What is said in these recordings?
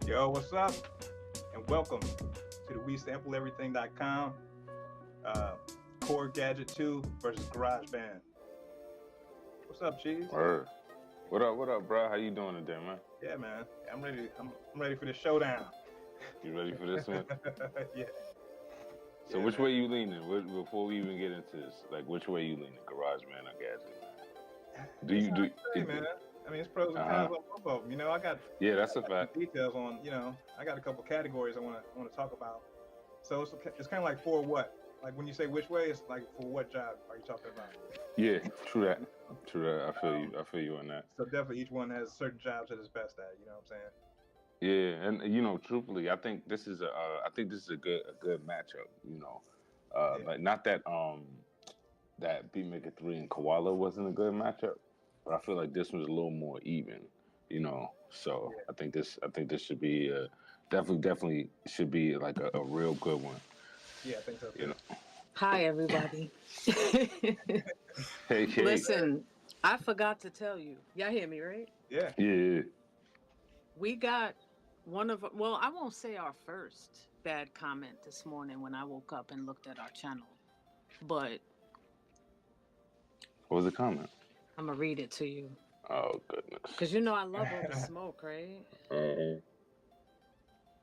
Yo, what's up? And welcome to the WeSampleEverything.Com Korggadget 2 versus Garageband. What's up, Cheez? Word. What up, bro? How you doing today, man? Yeah, man. I'm ready. I'm ready for the showdown. You ready for this one? Yeah. So which way you leaning? Before we even get into this, like which way you leaning, Garageband or Gadget? Man. I mean, it's pros and cons on both of them. You know, I got that's a fact. Details on. You know, I got a couple categories I want to talk about. So it's kind of like for what? Like when you say which way, it's like for what job are you talking about? Yeah, true that. I feel you on that. So definitely each one has certain jobs that it's best at. You know what I'm saying? Yeah, and you know, truthfully, I think this is a good matchup. You know, like not that that Beatmaker 3 and Koala wasn't a good matchup, but I feel like this one's a little more even. You know, so I think this should be definitely should be like a real good one. Yeah, I think so too. You know. Hi, everybody. Hey. Listen, I forgot to tell you. Y'all hear me, right? Yeah. Yeah. We got well, I won't say our first bad comment this morning when I woke up and looked at our channel, but What was the comment? I'm going to read it to you. Oh, goodness. Because you know I love all the smoke, right?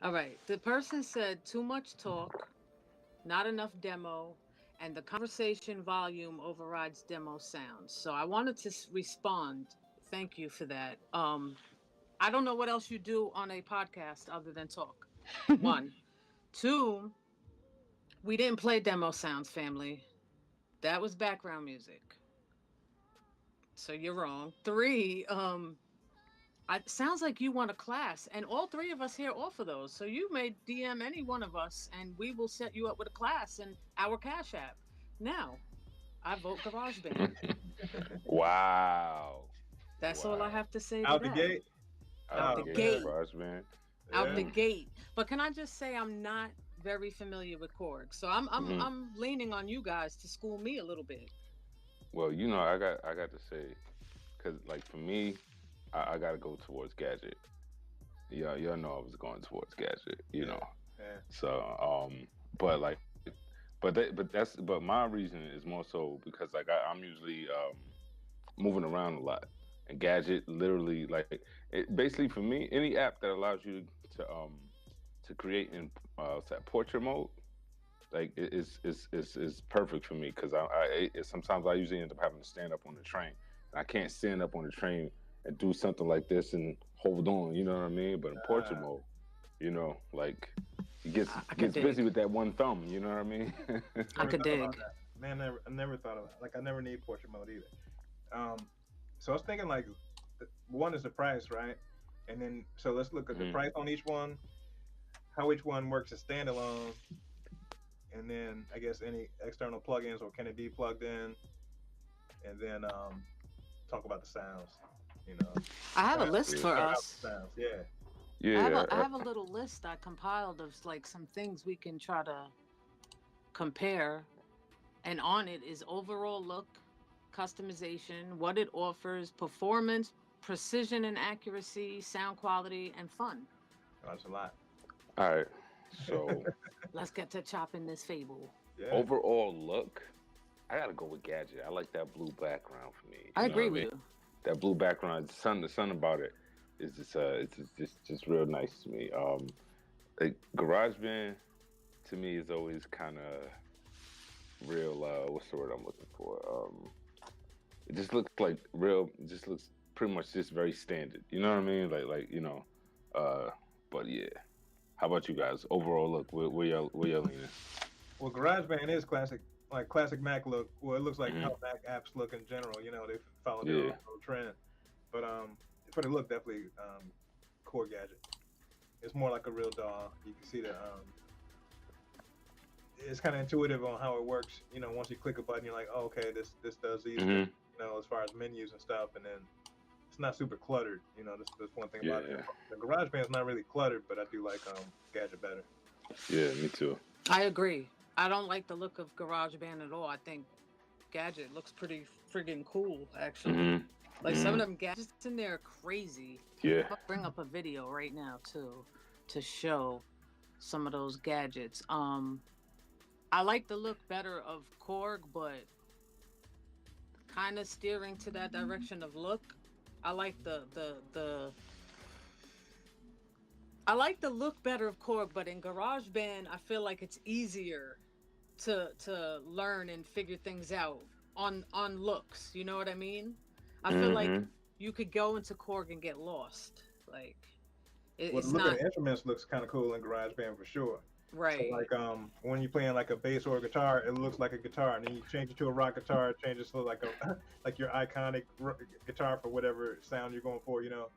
All right. The person said too much talk, not enough demo, and the conversation volume overrides demo sounds. So I wanted to respond. Thank you for that. I don't know what else you do on a podcast other than talk. 1. 2, we didn't play demo sounds, family. That was background music. So you're wrong. 3, it sounds like you want a class, and all 3 of us here offer those. So you may DM any one of us, and we will set you up with a class in our Cash App. Now, I vote GarageBand. Wow. That's all I have to say. Out the gate. Out the gate. GarageBand. Out the gate. But can I just say I'm not very familiar with Korg, so I'm leaning on you guys to school me a little bit. Well, you know, I got to say, because like for me, I got to go towards Gadget. Y'all know I was going towards Gadget. You know. Yeah. So but my reason is more so because like I'm usually moving around a lot, and Gadget literally like it basically for me, any app that allows you to create in portrait mode, like is perfect for me, because I sometimes I usually end up having to stand up on the train. I can't stand up on the train and do something like this and hold on, you know what I mean? But in portrait mode, you know, like it gets busy with that one thumb, you know what I mean? I could dig. Man, I never thought of that. Like I never need portrait mode either. So I was thinking like, one is the price, right? And then so let's look at the price on each one, how each one works as standalone, and then I guess any external plugins, or can it be plugged in? And then talk about the sounds. You know, I have a list for us. Yeah. I have a little list I compiled of like some things we can try to compare, and on it is overall look, customization, what it offers, performance, precision and accuracy, sound quality, and fun. That's a lot. All right, so let's get to chopping this fable. Yeah. Overall look, I gotta go with Gadget. I like that blue background for me. I agree with you. That blue background, the sun about it is just real nice to me. Like GarageBand to me is always kind of real. What's the word I'm looking for? It just looks like real. It just looks pretty much just very standard. You know what I mean? Like you know, but yeah. How about you guys? Overall look, where y'all leaning? Well, GarageBand is classic, like classic Mac look. Well, it looks like how Mac apps look in general. You know, they follow their own trend. But for the look, definitely Korggadget. It's more like a real DAW. You can see the it's kind of intuitive on how it works. You know, once you click a button, you're like, oh, okay, this does these. You know, as far as menus and stuff, and then it's not super cluttered. You know, that's one thing about it. The GarageBand is not really cluttered, but I do like Gadget better. Yeah, me too. I agree. I don't like the look of GarageBand at all. I think Gadget looks pretty friggin' cool, actually. Like some of them gadgets in there are crazy. Yeah. I'll bring up a video right now too to show some of those gadgets. I like the look better of Korg, but kind of steering to that direction of look. I like I like the look better of Korg, but in GarageBand, I feel like it's easier to learn and figure things out on looks. You know what I mean? I feel like you could go into Korg and get lost. Like, it's the look not. of the instruments looks kind of cool in GarageBand for sure. Right. So like when you're playing like a bass or a guitar, it looks like a guitar, and then you change it to a rock guitar, it changes to like a like your iconic guitar for whatever sound you're going for. You know,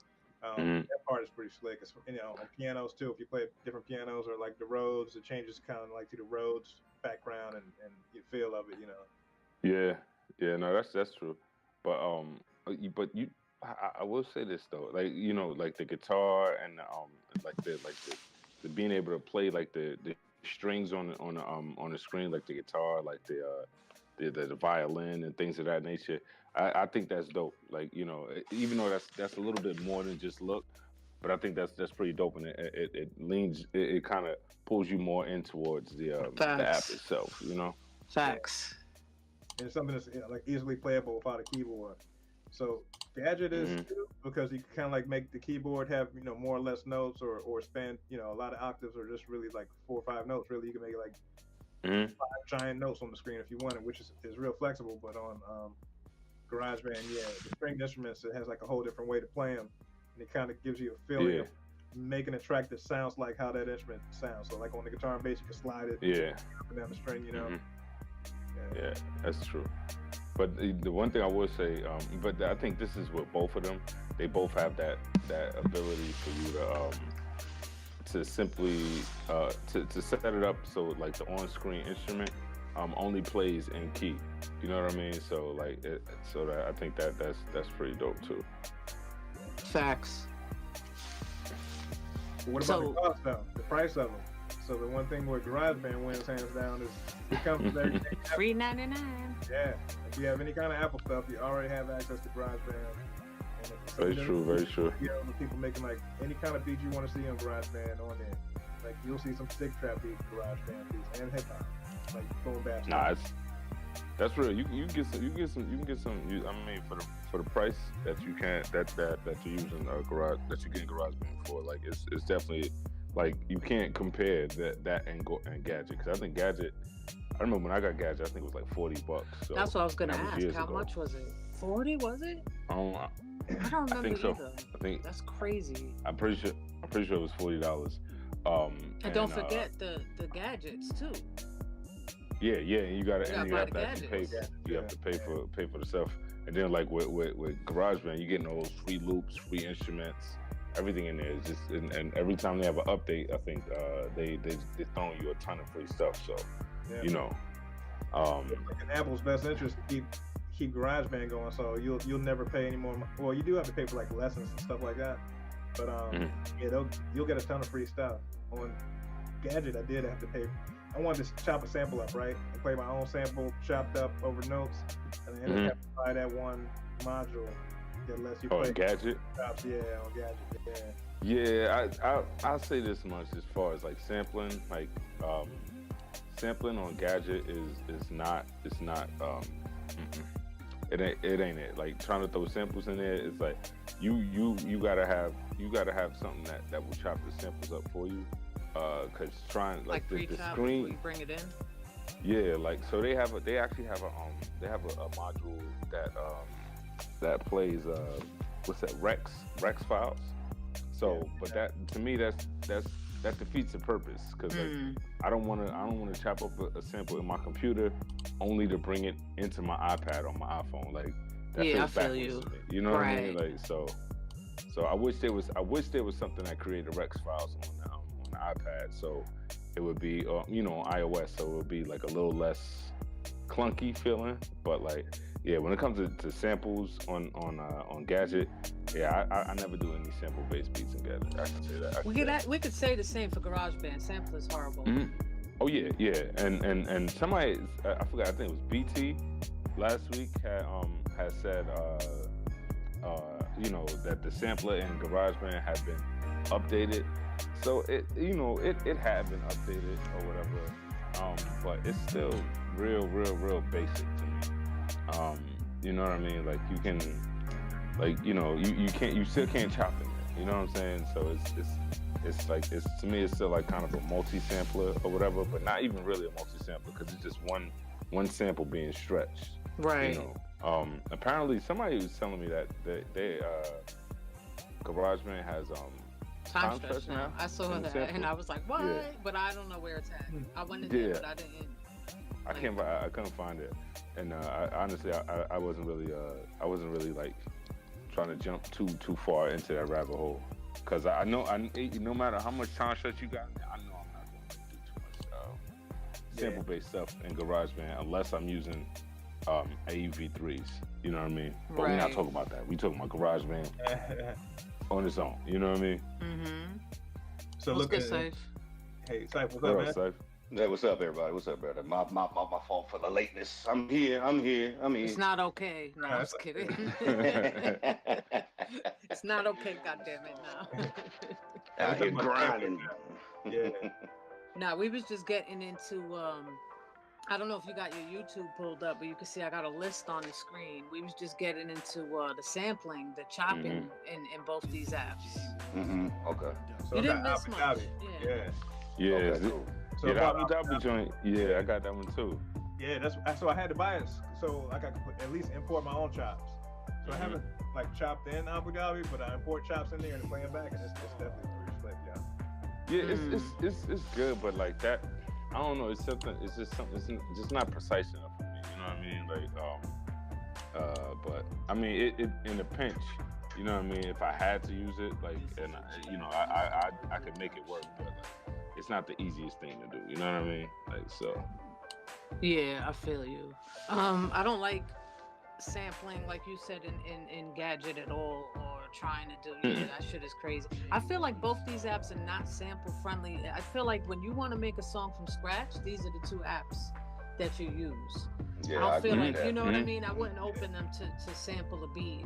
that part is pretty slick. It's, you know, on pianos too. If you play different pianos or like the Rhodes, it changes kind of like to the Rhodes background and the feel of it. You know. Yeah. No, that's true. But I will say this though, like, you know, like the guitar and the being able to play like the strings on the screen, like the guitar, like the violin and things of that nature. I think that's dope. Like, you know, even though that's a little bit more than just look, but I think that's pretty dope, and it kind of pulls you more in towards the app itself. You know. Facts. And it's something that's like easily playable without a keyboard. So Gadget is too, because you can kind of like make the keyboard have, you know, more or less notes or span, you know, a lot of octaves or just really like 4 or 5 notes. Really, you can make it like 5 giant notes on the screen if you want it, which is real flexible. But on GarageBand, the stringed instruments, it has like a whole different way to play them, and it kind of gives you a feeling of making a track that sounds like how that instrument sounds. So like on the guitar and bass, you can slide it up and down the string, you know. Yeah, that's true. But the one thing I would say, but I think this is with both of them. They both have that ability for you to simply to set it up so like the on-screen instrument only plays in key. You know what I mean? So like that I think that's pretty dope too. Facts. What about the cost though? The price of them. So the one thing where GarageBand wins hands down is it comes with everything. $3.99. Yeah. If you have any kind of Apple stuff, you already have access to GarageBand. Very true. You know, the people making like any kind of beat you want to see on GarageBand on there. Like you'll see some stick trap beats, GarageBand beats, and hip hop. Like going back. Nah, that's real. You can get some. I mean, for the price that you can that you're using garage that you get GarageBand for, like it's definitely. Like you can't compare that and Gadget, because I think Gadget. I remember when I got Gadget, I think it was like $40. So that's what I was gonna ask. How much was it? 40 was it? I don't remember I think so. either. I think that's crazy. I'm pretty sure it was $40. And don't forget the gadgets too. Yeah, and you have to actually pay. Gadgets. You have to pay for the stuff, and then like with GarageBand, you're getting all those free loops, free instruments. Everything in there is just, and every time they have an update, I think they throwing you a ton of free stuff. So, you know, like in Apple's best interest to keep GarageBand going. So you'll never pay any more. Well, you do have to pay for like lessons and stuff like that. But you'll get a ton of free stuff. On Gadget, I did have to pay. I wanted to chop a sample up, right, and play my own sample chopped up over notes, and then I have to buy that one module. Unless you play Gadget. Chops, on Gadget, I'll say this much as far as like sampling, like sampling on Gadget is not it ain't it. Like trying to throw samples in there, it's like you gotta have something that will chop the samples up for you, because trying like the screen you bring it in. Yeah, like so they actually have a module that plays what's that, Rex files. So, but that to me that defeats the purpose, because like I don't want to chop up a sample in my computer only to bring it into my iPad or my iPhone. Like that feels backwards to me. You know what I mean? Like so I wish there was something that created Rex files on the iPad, so it would be you know, on iOS, so it would be like a little less clunky feeling. But like, yeah, when it comes to samples on Gadget, yeah, I never do any sample based beats in Gadget. I can say that. We could say the same for GarageBand. Sample is horrible. Oh yeah, and somebody, I forgot, I think it was BT last week had said you know, that the sampler in GarageBand had been updated. So it had been updated or whatever, but it's still real basic to me. You know what I mean? Like you can, like, you know, you still can't chop in there. You know what I'm saying? So it's to me it's still like kind of a multi-sampler or whatever, but not even really a multi-sampler, because it's just one sample being stretched. Right. You know. Apparently somebody was telling me that they GarageBand has timestretch now. I saw that and I was like, what? Yeah. But I don't know where it's at. I went in there, but I didn't. I couldn't find it, and honestly, I wasn't really like trying to jump too far into that rabbit hole, because I know no matter how much timestretch you got, I know I'm not going to do too much sample based stuff in GarageBand unless I'm using AUV3s. You know what I mean? But we're not talking about that. We talking about GarageBand on its own. You know what I mean? So look at Cypha. Hey, Cypha, what's up, man? Cypha? Hey, what's up, everybody? What's up, brother? My fault for the lateness. I'm here. It's not okay. No, I'm just kidding. It's not okay, goddammit, no. Out here grinding. Yeah. Nah, we was just getting into I don't know if you got your YouTube pulled up, but you can see I got a list on the screen. We was just getting into the sampling, the chopping in both these apps. Okay. So you didn't miss much. Yeah. Okay, cool. So the Abu Dhabi joint, yeah, I got that one too. Yeah, so I had to buy it so like I could at least import my own chops. So I haven't like chopped in Abu Dhabi, but I import chops in there and play them back, and it's definitely pretty slick, yeah. Yeah, it's good, but like that, I don't know. It's just not precise enough for me. You know what I mean? Like, but I mean, it in a pinch. You know what I mean? If I had to use it, like, and I could make it work, but like, it's not the easiest thing to do. You know what I mean? Like, so. Yeah, I feel you. I don't like sampling, like you said, in Gadget at all, or trying to do that shit is crazy. I feel like both these apps are not sample friendly. I feel like when you want to make a song from scratch, these are the two apps that you use. Yeah, I don't feel like, you know what I mean? I wouldn't open them to sample a beat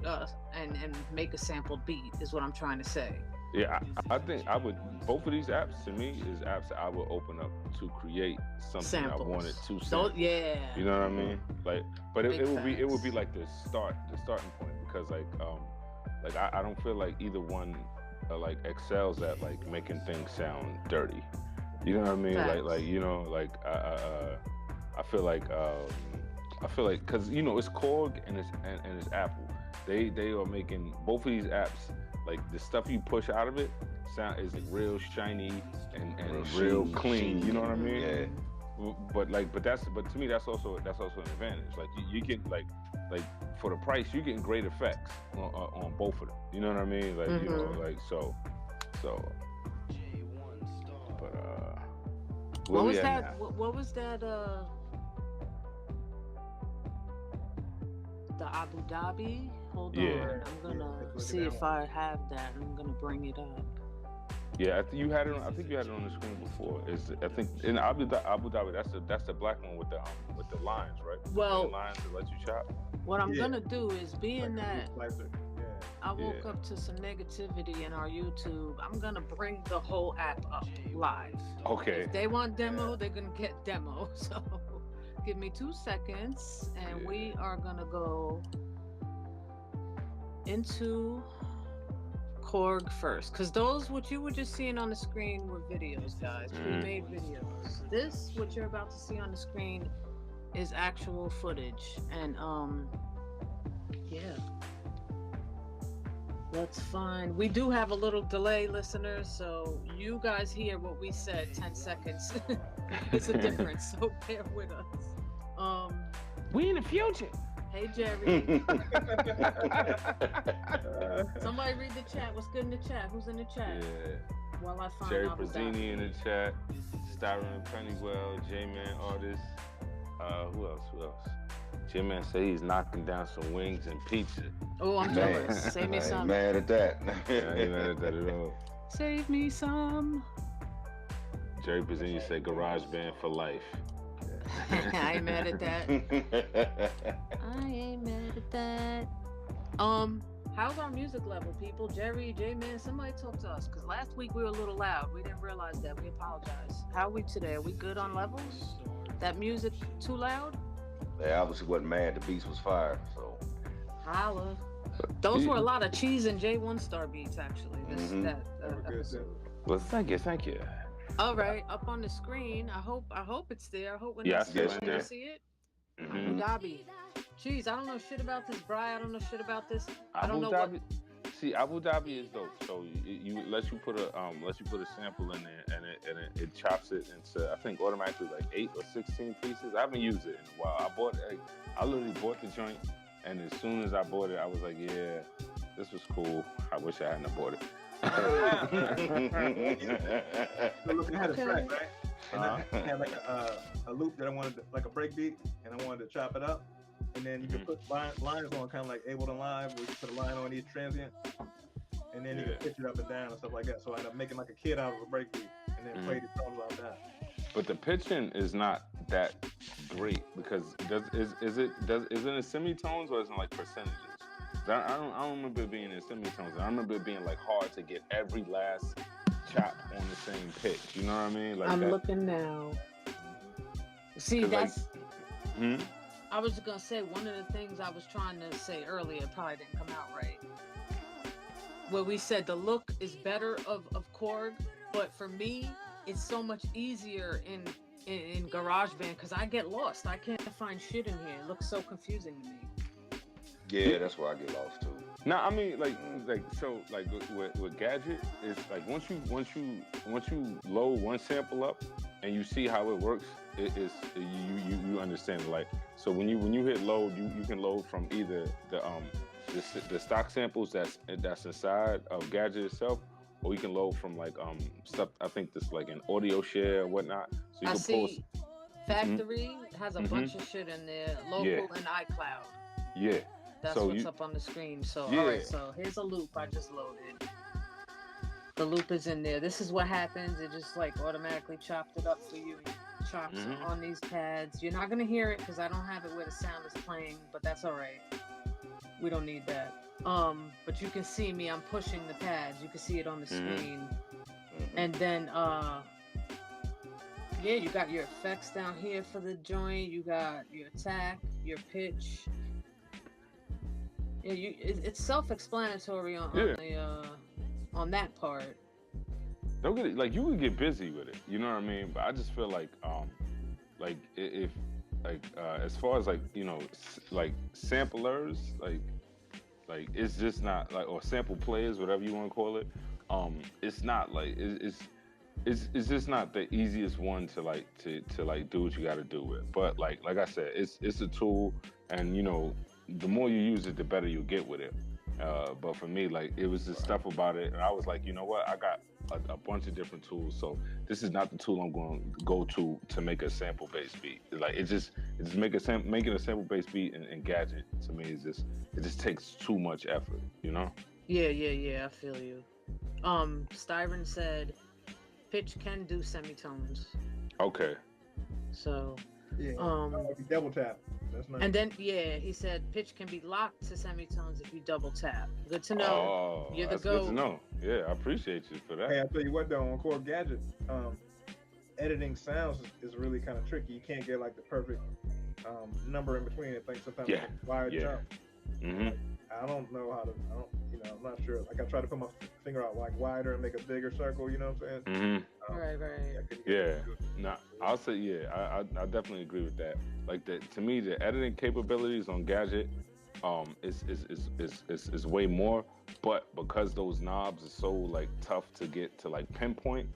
and make a sampled beat is what I'm trying to say. Yeah, I think I would. Both of these apps to me is apps that I would open up to create something Samples. I wanted to sample. Yeah. You know what I mean? Like, but it would be like the starting point, because like I don't feel like either one like excels at like making things sound dirty. You know what I mean? Facts. Like you know, like I feel like because you know it's Korg and it's Apple. They are making both of these apps. Like the stuff you push out of it is like real shiny and real clean. You know what I mean? Yeah. But to me that's also an advantage. Like you get like for the price you getting great effects on both of them. You know what I mean? Like you know, like so. But what was that? What was that? The Abu Dhabi. Hold on, I'm gonna see if I have that. I'm gonna bring it up. Yeah, I think you had it on the screen before. I think in Abu Dhabi, that's the black one with the lines, right? Well, the lines that let you chop. What I'm gonna do is, being that I woke Yeah. up to some negativity in our YouTube, I'm gonna bring the whole app up live. Okay. If they want demo, they're gonna get demo. So give me 2 seconds, and we are gonna go into Korg first, because those what you were just seeing on the screen were videos, guys, pre-made videos. This what you're about to see on the screen is actual footage, and yeah. That's fine. We do have a little delay, listeners, so you guys hear what we said 10 seconds. It's a difference, so bear with us. We in the future. Hey, Jerry. Somebody read the chat. What's good in the chat? Who's in the chat? Yeah. While I find Cherry out about Prazzini in the chat. Styron Pennywell, J-Man Artist. Who else? J-Man say he's knocking down some wings and pizza. Oh, I'm jealous. Save me I some. ain't mad at that. I ain't mad at that at all. Save me some. Jerry Prazzini said GarageBand for life. I ain't mad at that. I ain't mad at that. How's our music level, people? Jerry, J-Man, somebody talk to us. Because last week we were a little loud. We didn't realize that. We apologize. How are we today? Are we good on levels? That music too loud? They obviously wasn't mad. The beats was fire, so. Holla. Those were a lot of Cheez and J1StarBeatz, actually. That episode. Well, thank you. All right, up on the screen. I hope it's there. I hope when Yeah, it's yes, there, you see it. Abu Dhabi. Jeez, I don't know shit about this, Bri. I don't know shit about this. I don't know Dhabi, what. See, Abu Dhabi is dope. So you let you put a sample in there and it chops it into, I think, automatically like 8 or 16 pieces. I haven't used it in a while. I literally bought the joint, and as soon as I bought it, I was like, yeah, this was cool. I wish I hadn't bought it. So look, I had a track, right? And I had like a loop that I wanted, like a break beat, and I wanted to chop it up. And then you can put lines on, kind of like Ableton Live, where you put a line on each transient. And then you can pitch it up and down and stuff like that. So I ended up making like a kit out of a break beat, and then play the songs like that. But the pitching is not that great, because is it in semitones or is it like percentages? I don't remember it being in semitones. I remember it being like hard to get every last chop on the same pitch. You know what I mean? Like I'm looking now. See, that's. Like, I was gonna say one of the things I was trying to say earlier probably didn't come out right. Where we said the look is better of Korg, but for me, it's so much easier in GarageBand because I get lost. I can't find shit in here. It looks so confusing to me. Yeah, that's where I get lost too. No, I mean like with Gadget, it's like once you load one sample up and you see how it works, you understand it. Like, so when you hit load, you can load from either the stock samples that's inside of Gadget itself, or you can load from like stuff. I think this like an audio share or whatnot. So you can post. Factory has a bunch of shit in there, local and iCloud. Yeah. That's what's up on the screen. So, all right, so here's a loop I just loaded. The loop is in there. This is what happens. It just like automatically chopped it up for you. Chops on these pads. You're not going to hear it because I don't have it where the sound is playing, but that's all right. We don't need that. But you can see me. I'm pushing the pads. You can see it on the screen. And then, you got your effects down here for the joint. You got your attack, your pitch. Yeah, it's self-explanatory on that part. Don't get it, like, you can get busy with it, you know what I mean? But I just feel like if as far as like, you know, like samplers, like it's just not like, or sample players, whatever you want to call it. It's not like it's just not the easiest one to like to do what you got to do with. But like I said, it's a tool, and you know, the more you use it, the better you get with it. But for me, like, it was just stuff about it, and I was like, you know what? I got a bunch of different tools, so this is not the tool I'm going to go to make a sample-based beat. Like, it's just making a sample-based beat in Gadget, to me, it just takes too much effort, you know? Yeah, I feel you. Styron said pitch can do semitones. Okay. So, double tap. That's nice. And then, he said pitch can be locked to semitones if you double tap. Good to know. Oh, You're the that's GOAT. good to know. Yeah, I appreciate you for that. Hey, I'll tell you what, though, on Korggadget, editing sounds is really kind of tricky. You can't get like the perfect number in between. I think sometimes it's a wide jump. Like, I don't know how to. I'm not sure. Like, I try to put my finger out like wider and make a bigger circle. You know what I'm saying? Right. Nah, I'll say I definitely agree with that. Like, to me, the editing capabilities on Gadget is way more. but because those knobs are so like tough to get to like pinpoint,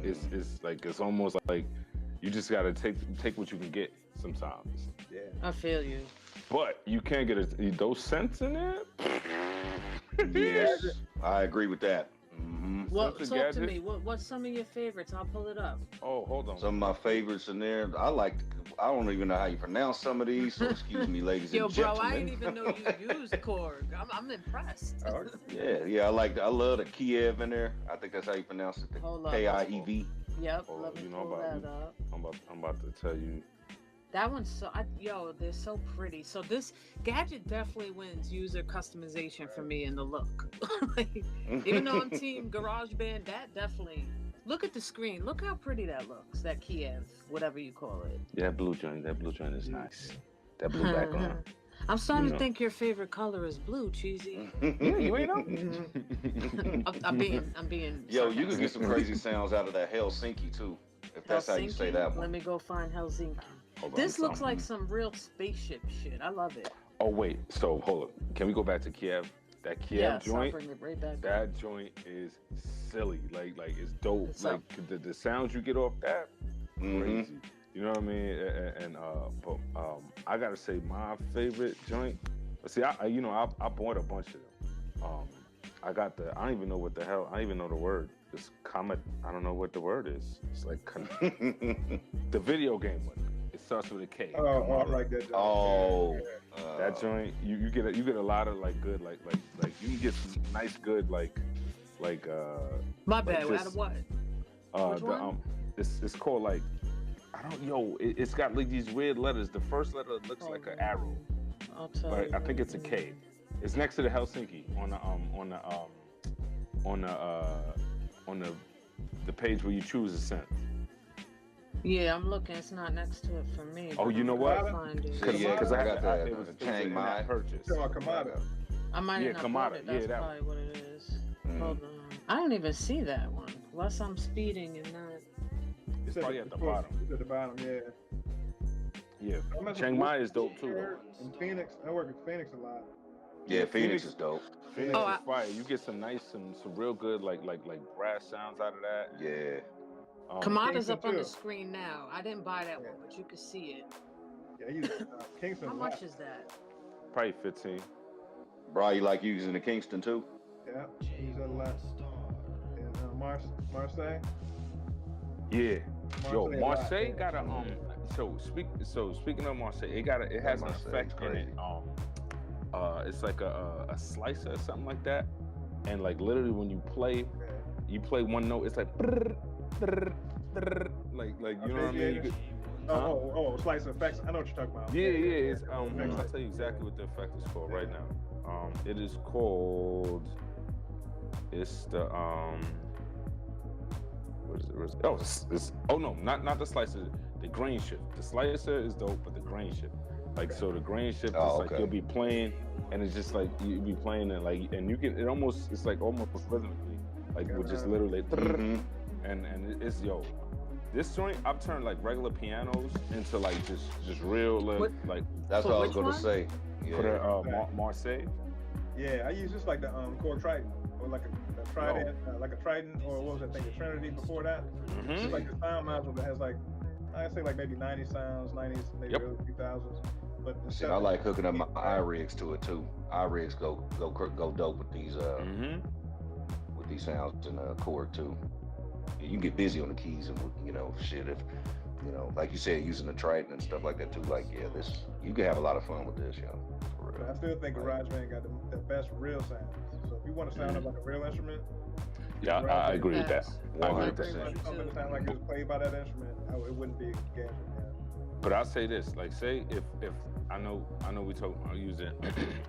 it's like it's almost like you just gotta take what you can get sometimes. Yeah, I feel you. But you can't get those scents in there. Yes, I agree with that. Well, talk to me. What's some of your favorites? I'll pull it up. Oh, hold on. Some of my favorites in there. I don't even know how you pronounce some of these, so excuse me, ladies and gentlemen. Yo, bro, I didn't even know you used Korg. I'm impressed. Yeah, I love the Kiev in there. I think that's how you pronounce it. The Kiev. Yep. Oh, let me you know pull about that up. I'm about to tell you. That one's so they're so pretty. So this Gadget definitely wins user customization for me in the look. Like, even though I'm team GarageBand, that definitely. Look at the screen. Look how pretty that looks. That Kiev, whatever you call it. Yeah, that blue joint is nice. That blue background. I'm starting to think your favorite color is blue, Cheesy. Yeah, you ain't know. I'm being. Yo, you can get some crazy sounds out of that Helsinki too, if that's how you say that one. Let me go find Helsinki. This looks like some real spaceship shit. I love it. Oh wait, so hold up. Can we go back to Kiev? That Kiev joint. I'll bring it right back that up. joint is silly. Like it's dope. It's like the sounds you get off that, crazy. You know what I mean? And I gotta say my favorite joint. See, I bought a bunch of them. I don't even know what the hell. I don't even know the word. It's comet. I don't know what the word is. It's like the video game one. It starts with a K. Oh, I like that joint. Oh, that joint. You get a lot of like good like you can get some nice good like. My bad. Like Out of what? Which one? It's called like. It's got like these weird letters. The first letter looks like an arrow. I'll tell But you. I think it's a K. It's next to the Helsinki on the page where you choose a synth. Yeah, I'm looking. It's not next to it for me. Oh, you know what? Because I got that. It was Chiang Mai purchase. I might have not bought it. That's probably what it is. Hold on. I don't even see that one. Unless I'm speeding and not. It's probably at the bottom. It's at the bottom, yeah. Yeah. Chiang Mai is dope too. In Phoenix, I work in Phoenix a lot. Yeah, Phoenix is dope. Phoenix is fire. You get some real good like brass sounds out of that. Yeah. Kamada's up on the screen now. I didn't buy that one, but you can see it. Yeah, he's Kingston. How much is that? Probably 15. Bro, you like using the Kingston too? Yeah, he's a lot. And Marseille. Yeah. Yo, Marseille got a So speaking of Marseille, it has an effect in it. It's like a slicer or something like that, and like literally when you play one note, it's like like you know what I mean. You could, slicer effects. I know what you're talking about. Yeah. It's I'll tell you exactly what the effect is called right now. It is called. It's the What is it? Oh no, not the slicer. The grain shift. The slicer is dope, but the grain shift. Like so, the grain shift is like you'll be playing, and it's just like you'll be playing it like, and you can. It's like almost rhythmically, like with just literally. And it's this joint I've turned like regular pianos into like just real like. That's what I was gonna say. Yeah. For the Marseille. Yeah, I use just like the Korg Triton or like a Trident, like a Triton, or what was that thing, the Trinity before that. It's like the sound module that has like, I'd say like maybe 90 sounds, 90s, maybe early 2000s. But I like hooking up my iRigs to it too. iRigs go dope with these sounds in Korg too. You can get busy on the keys and shit if like you said, using the Triton and stuff like that too. Like this you can have a lot of fun with this, for real. I still think GarageBand got the best real sounds. So if you want to sound up like a real instrument, yeah, I agree with that. I agree with that. Something that sound like it was played by that instrument, it wouldn't be Gadget. But I'll say this, like say if I know we talk about using it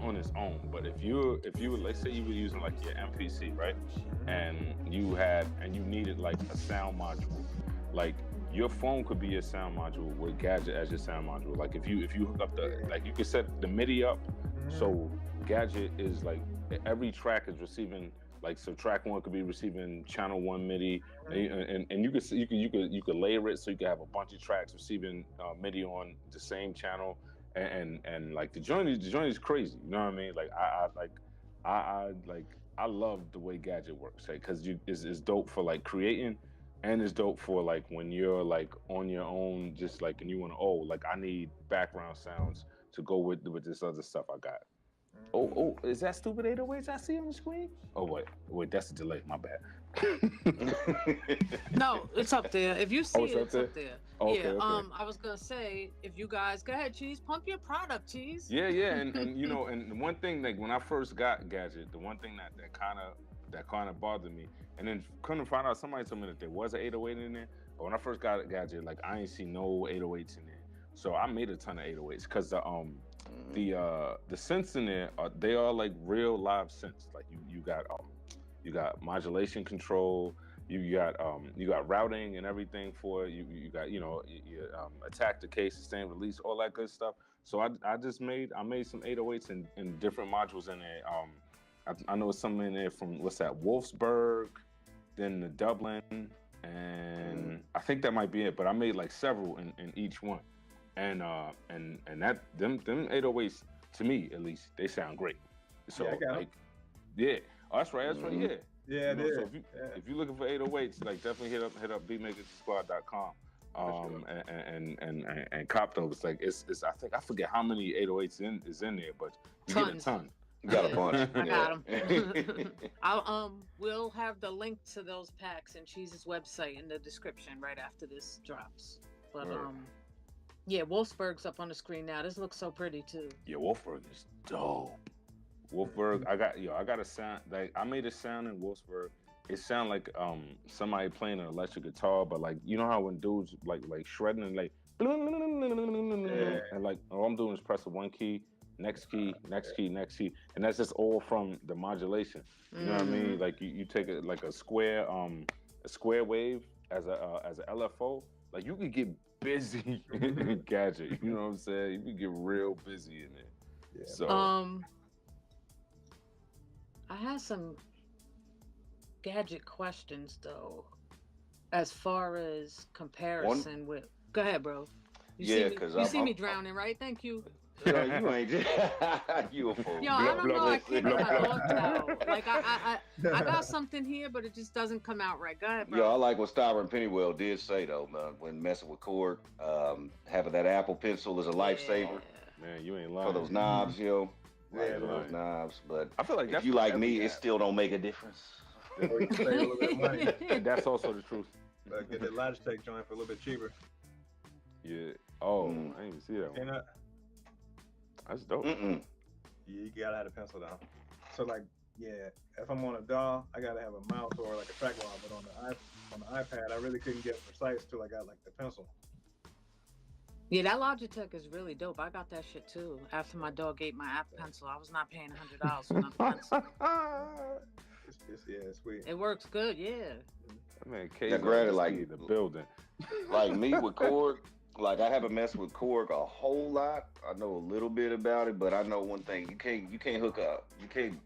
on its own, but if you let's say you were using like your MPC, right? And you needed like a sound module, like your phone could be your sound module with Gadget as your sound module. Like if you hook up like you could set the MIDI up, so Gadget is like every track is receiving. Like so, track one could be receiving channel 1 MIDI, and you could layer it so you could have a bunch of tracks receiving MIDI on the same channel, and like the joint is crazy. You know what I mean? Like I like I love the way Gadget works, like because you is dope for like creating, and it's dope for like when you're like on your own, just like and you want to like I need background sounds to go with this other stuff I got. Oh, is that stupid 808s I see on the screen? Oh wait, that's a delay. My bad. No, it's up there. If you see it's up there. Okay, yeah. okay. I was gonna say, if you guys go ahead, Cheese, pump your product, Cheese. Yeah, and you know, and the one thing like when I first got Gadget, the one thing that kind of bothered me, and then couldn't find out. Somebody told me that there was an 808 in there, but when I first got Gadget, like I ain't see no 808s in there. So I made a ton of 808s because the synths in there they are like real live synths. Like you got modulation control, you got routing and everything for it. You got you attack, decay, sustain, release, all that good stuff. So I made some 808s and different modules in there. I know some in there from what's that, Wolfsburg, then the Dublin, and I think that might be it. But I made like several in each one, and that them 808s to me at least they sound great. So yeah. Oh, that's right. Yeah. Yeah, it is. So if you're looking for 808s, like definitely hit up Beatmakeristhesquad.com. And cop those. Like it's I forget how many 808s is in there, but you get a ton. You got a bunch. I got them. We'll have the link to those packs and Cheese's website in the description right after this drops. But yeah, Wolfsburg's up on the screen now. This looks so pretty too. Yeah, Wolfsburg is dope. Wolfsburg, I got a sound, like I made a sound in Wolfsburg. It sounded like somebody playing an electric guitar, but like you know how when dudes like shredding and like and like all I'm doing is pressing one key, next key, and that's just all from the modulation. You know what I mean? Like you take it like a square wave as a LFO. Like you could get busy in Gadget. You know what I'm saying? You can get real busy in there. Yeah. So I had some Gadget questions though, as far as comparison with. Go ahead, bro. You see me drowning, right? Thank you. No, you ain't. You a fool. Yo, I don't know. I can't get my thoughts out. Like I got something here, but it just doesn't come out right. Go ahead, bro. Yo, I like what Styler and Pennywell did say though, man. When messing with Korg, having that Apple Pencil is a lifesaver. Man, you ain't lying. For those knobs, yo. Yeah, those knobs. But I feel like if you like me, it still don't make a difference. Or you can save a little bit of money. That's also the truth. Get the Logitech joint for a little bit cheaper. Yeah. Oh, I didn't even see that one. That's dope. Yeah, you gotta have a pencil down. So like, yeah, if I'm on a DAW, I gotta have a mouse or like a trackball. But on the iPad, I really couldn't get precise till I got like the pencil. Yeah, that Logitech is really dope. I got that shit too. After my dog ate my Apple Pencil, I was not paying $100 for another pencil. It's sweet. It works good, yeah. Man, granted, like the building. Like me with Korg, like I haven't messed with Korg a whole lot. I know a little bit about it, but I know one thing: you can't hook up, you can't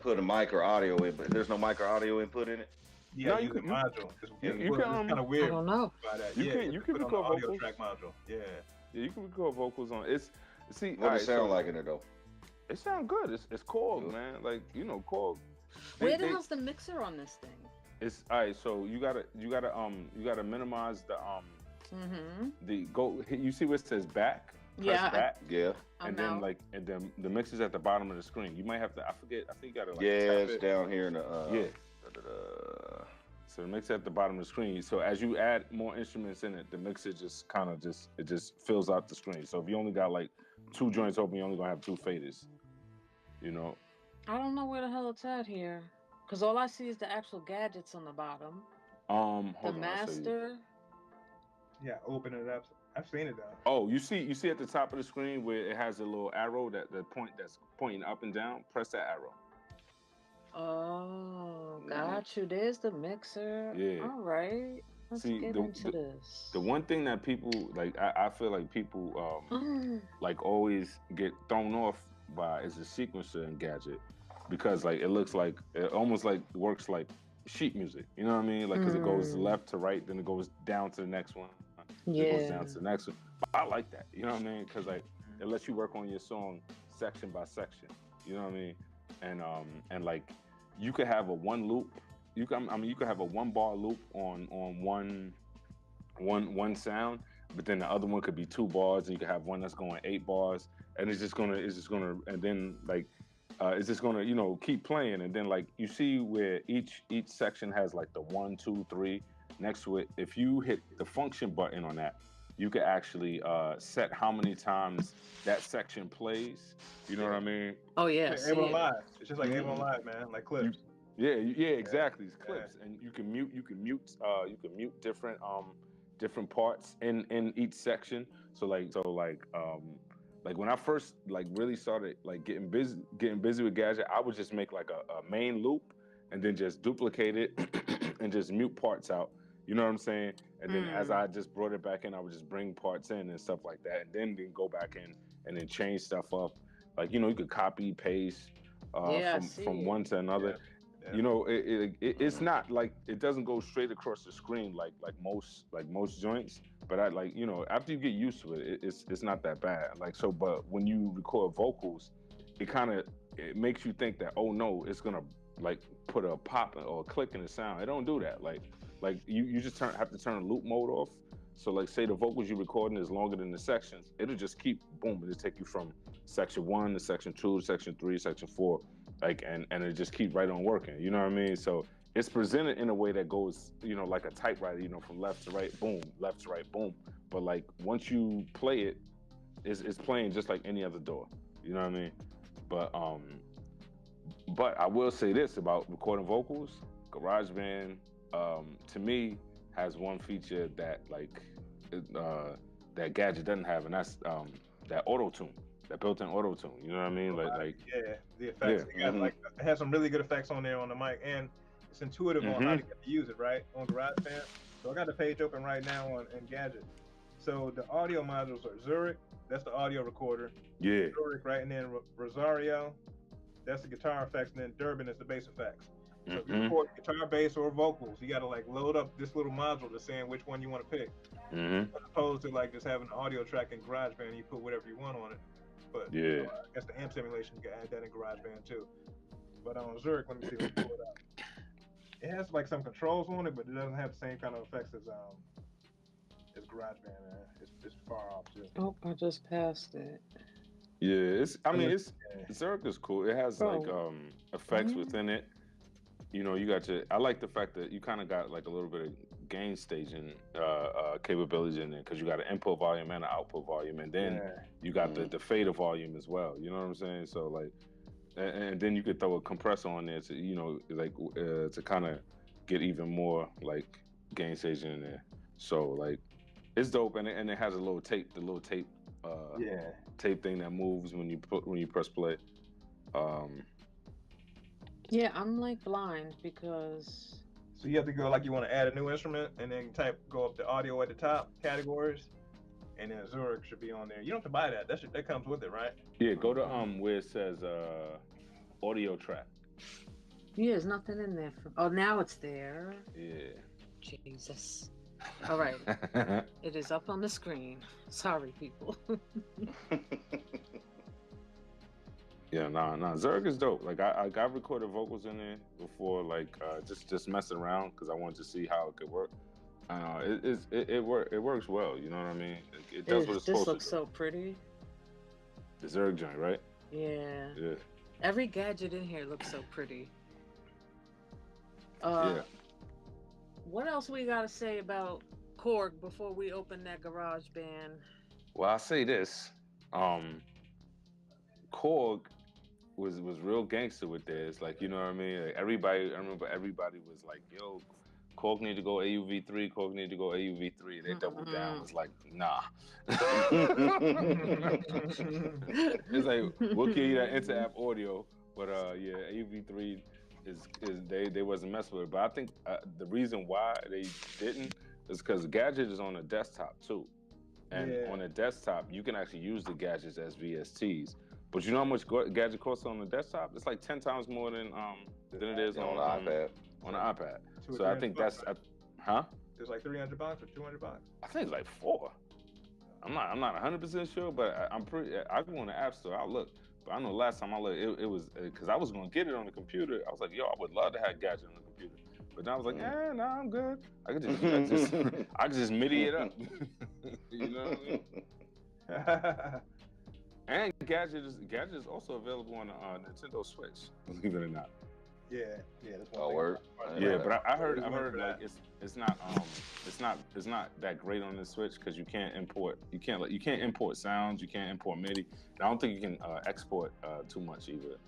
put a mic or audio in. But there's no mic or audio input in it. Yeah, no, you can module. It's kind of weird. I don't know. You can record audio vocals. track module. Yeah, you can record vocals on it. What does it sound like in it though? It sounds good. It's Korg, man. Like Korg. Where the hell's the mixer on this thing? It's all right. So you gotta minimize the You see where it says back? Press back. Yeah. And then the mixer's at the bottom of the screen. You might have to. I forget. I think you gotta. Like, it's down here in the. So the mixer at the bottom of the screen. So as you add more instruments in it, the mixer just fills out the screen. So if you only got like 2 joints open, you're only gonna have 2 faders. I don't know where the hell it's at here, cause all I see is the actual gadgets on the bottom. The master. Yeah, open it up. I've seen it though. Oh, you see at the top of the screen where it has a little arrow that's pointing up and down. Press that arrow. Oh, got you. There's the mixer. Yeah. All right. Let's get into this. The one thing that people like, I feel like people like always get thrown off by is the sequencer and Gadget, because like it almost like works like sheet music. You know what I mean? Like because it goes left to right, then it goes down to the next one. Yeah. It goes down to the next one. I like that. You know what I mean? Because like it lets you work on your song section by section. You know what I mean? and like you could have a one loop. You could have a 1 bar loop on one sound, but then the other one could be 2 bars, and you could have one that's going 8 bars, and it's just gonna, and then like it's just gonna, you know, keep playing, and then like you see where each section has like the 1, 2, 3 next to it. If you hit the function button on that, you could actually set how many times that section plays. You know what I mean? Oh yeah, It's Ableton Live. It's just like Ableton Live, man, like clips. Yeah, exactly. It's clips, and you can mute different parts in each section. So like when I first like really started like getting busy with Gadget, I would just make like a main loop and then just duplicate it and just mute parts out. You know what I'm saying? And then as I just brought it back in, I would just bring parts in and stuff like that, and then go back in and then change stuff up. Like, you know, you could copy paste from one to another. Yeah. You know, it's not like it doesn't go straight across the screen like most joints. But I like, you know, after you get used to it, it's not that bad. Like, so, but when you record vocals, it makes you think that, oh no, it's gonna like put a pop or a click in the sound. It don't do that. Like you just have to turn the loop mode off. So like, say the vocals you're recording is longer than the sections, it'll just keep boom. It'll take you from section 1 to section 2 to section 3, section 4, like, and it just keep right on working. You know what I mean? So it's presented in a way that goes, you know, like a typewriter, you know, from left to right, boom, left to right, boom. But like once you play it, it's playing just like any other door. You know what I mean? But I will say this about recording vocals: GarageBand, to me, has one feature that like that Gadget doesn't have, and that's that auto tune, that built-in auto tune. You know what I mean? Like yeah, the effects. Yeah. It has some really good effects on there on the mic, and it's intuitive on how to get to use it right on GarageBand. So I got the page open right now on Gadget. So the audio modules are Zurich, that's the audio recorder. Yeah. Zurich, right, and then Rosario, that's the guitar effects, and then Durban is the bass effects. So if you record guitar, bass, or vocals, you got to like load up this little module that's saying which one you want to pick, as opposed to like just having an audio track in GarageBand and you put whatever you want on it. But yeah, you know, I guess the amp simulation, you can add that in GarageBand too. But on Zurich, let me see, let me pull it up. It has like some controls on it, but it doesn't have the same kind of effects as GarageBand, man. It's far off too. Oh, I just passed it. Yeah, Zurich is cool. It has like effects within it. You know, I like the fact that you kind of got like a little bit of gain staging capabilities in there, because you got an input volume and an output volume, and then you got the fader volume as well. You know what I'm saying? So like, and then you could throw a compressor on there to, you know, like to kind of get even more like gain staging in there. So like, it's dope, and it has a little tape, tape thing that moves when you press play. Yeah, I'm like blind because. So you have to go like you want to add a new instrument, and then go up to audio at the top categories, and then Zurich should be on there. You don't have to buy that. That comes with it, right? Yeah, go to where it says audio track. Yeah, there's nothing in there. Oh, now it's there. Yeah. Jesus. All right. It is up on the screen. Sorry, people. Yeah, nah. Zurich is dope. Like I got recorded vocals in there before, like just messing around because I wanted to see how it could work. It works well. You know what I mean? It does what it's supposed to do. This looks so pretty. The Zurich joint, right? Yeah. Yeah. Every gadget in here looks so pretty. Yeah. What else we gotta say about Korg before we open that GarageBand? Well, I'll say this. Korg was real gangster with this. Like, you know what I mean? Like I remember everybody was like, yo, Korg need to go AUV3, Korg need to go AUV3. They doubled down. It was like, nah. It's like, we'll give you that inter-app audio, but yeah, AUV3 they wasn't messing with it. But I think the reason why they didn't is because Gadget is on a desktop too. And on a desktop, you can actually use the gadgets as VSTs. But you know how much Gadget costs on the desktop? It's like 10 times more than it is on the iPad. On the iPad. So I think that's, It's like $300 or $200. I think it's like $4. I'm not 100% sure, but I'm pretty. I go on the App Store. I'll look. But I know last time I looked, it was because I was gonna get it on the computer. I was like, yo, I would love to have Gadget on the computer. But then I was like, nah, I'm good. I could just MIDI it up. You know what I mean? And Gadget is also available on Nintendo Switch, believe it or not. Yeah, that's one Oh, thing. word. Yeah, but I heard like it's not that great on the Switch because you can't import sounds, you can't import MIDI. And I don't think you can export too much either.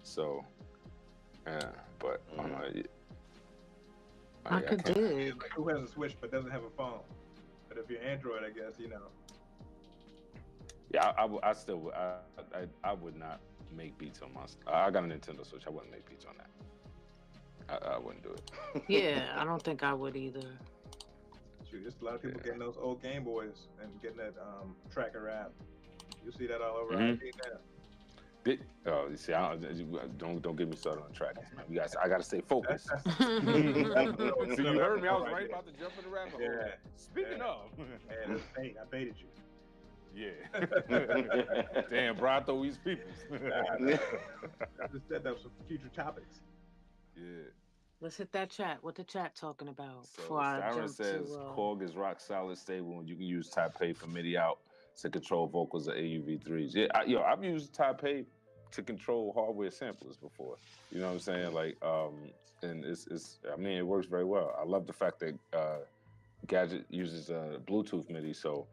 So, yeah, but I don't know. I could dig. Like, who has a Switch but doesn't have a phone? But if you're Android, I guess you know. Yeah, I would not make beats on my. I got a Nintendo Switch. I wouldn't make beats on that. I wouldn't do it. Yeah, I don't think I would either. Shoot, there's a lot of people getting those old Game Boys and getting that tracker app. You see that all over IP now. You see, don't get me started on trackers, man. I gotta stay focused. So you heard me. I was right about to jump in the rabbit hole. Yeah. Speaking of, I baited you. Yeah. Damn, bro, I thought we was people. I just said that was some future topics. Yeah. Let's hit that chat. What the chat talking about? So Siren says Korg is rock solid, stable, and you can use Taipei for MIDI out to control vocals of AUV3s. Yeah, I've used Taipei to control hardware samplers before. You know what I'm saying? Like, and it works very well. I love the fact that Gadget uses Bluetooth MIDI, so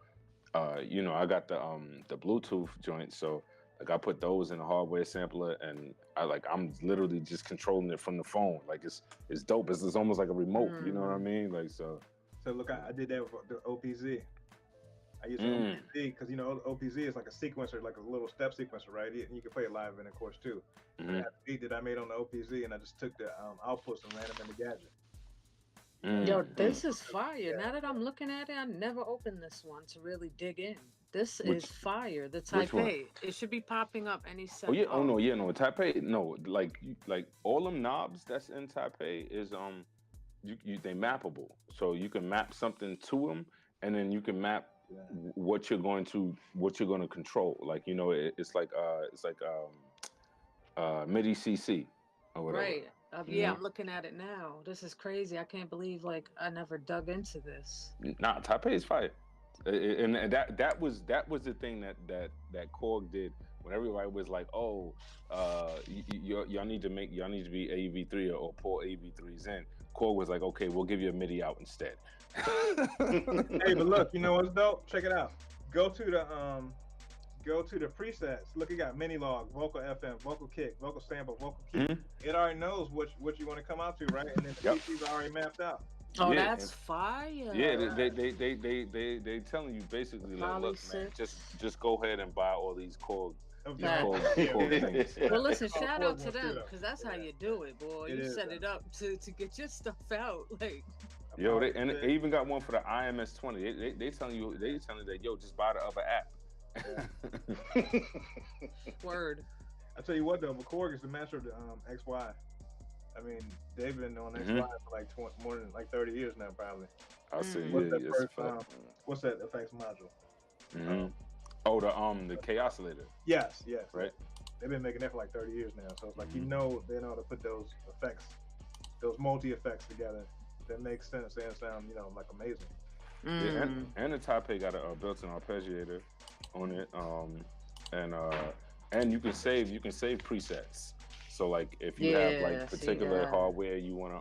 I got the Bluetooth joint, so like I put those in a hardware sampler, and I'm literally just controlling it from the phone. Like it's dope. It's almost like a remote. You know what I mean? Like so. So look, I did that with the OPZ. I use OPZ because OPZ is like a sequencer, like a little step sequencer, right? And you can play it live in, of course, too. I had a beat that I made on the OPZ, and I just took the outputs and ran them in the Gadget. Yo, this is fire. Now that I'm looking at it, I never opened this one to really dig in. This is fire. The Taipei. It should be popping up any second. No. Taipei, no. Like all them knobs that's in Taipei is they mappable. So you can map something to them, and then you can map what you're going to control. Like it's like MIDI CC or whatever. Right. I'm looking at it now. This is crazy. I can't believe I never dug into this. Nah, Taipei is fire. And that was the thing that Korg did when everybody was like, y'all need to be AUV3 or pull AUV3s in. Korg was like, okay, we'll give you a MIDI out instead. Hey, but look, you know what's dope? Check it out. Go to the presets. Look, you got mini log, vocal FM, vocal kick, vocal sample, vocal key. It already knows what you want to come out to, right? And then the PCs are already mapped out. Oh, that's fire. Yeah, they telling you basically like, look, man, just go ahead and buy all these Korg things. Well, listen, shout out to them because that's how you do it, boy. You set it up to get your stuff out, like. Yo, they even got one for the IMS-20. They telling you that just buy the other app. Word. I tell you what though, Korg is the master of the XY. I mean, they've been on XY for like more than like 30 years now, probably. I'll say, what's that effects module? Oh, the K-oscillator. Yes. Right. They've been making that for like 30 years now. So it's like they know how to put those effects, those multi-effects together that makes sense and sound, like amazing. Yeah, and the Taipei got a built-in arpeggiator on it, and you can save presets. So like if you have like particular hardware you wanna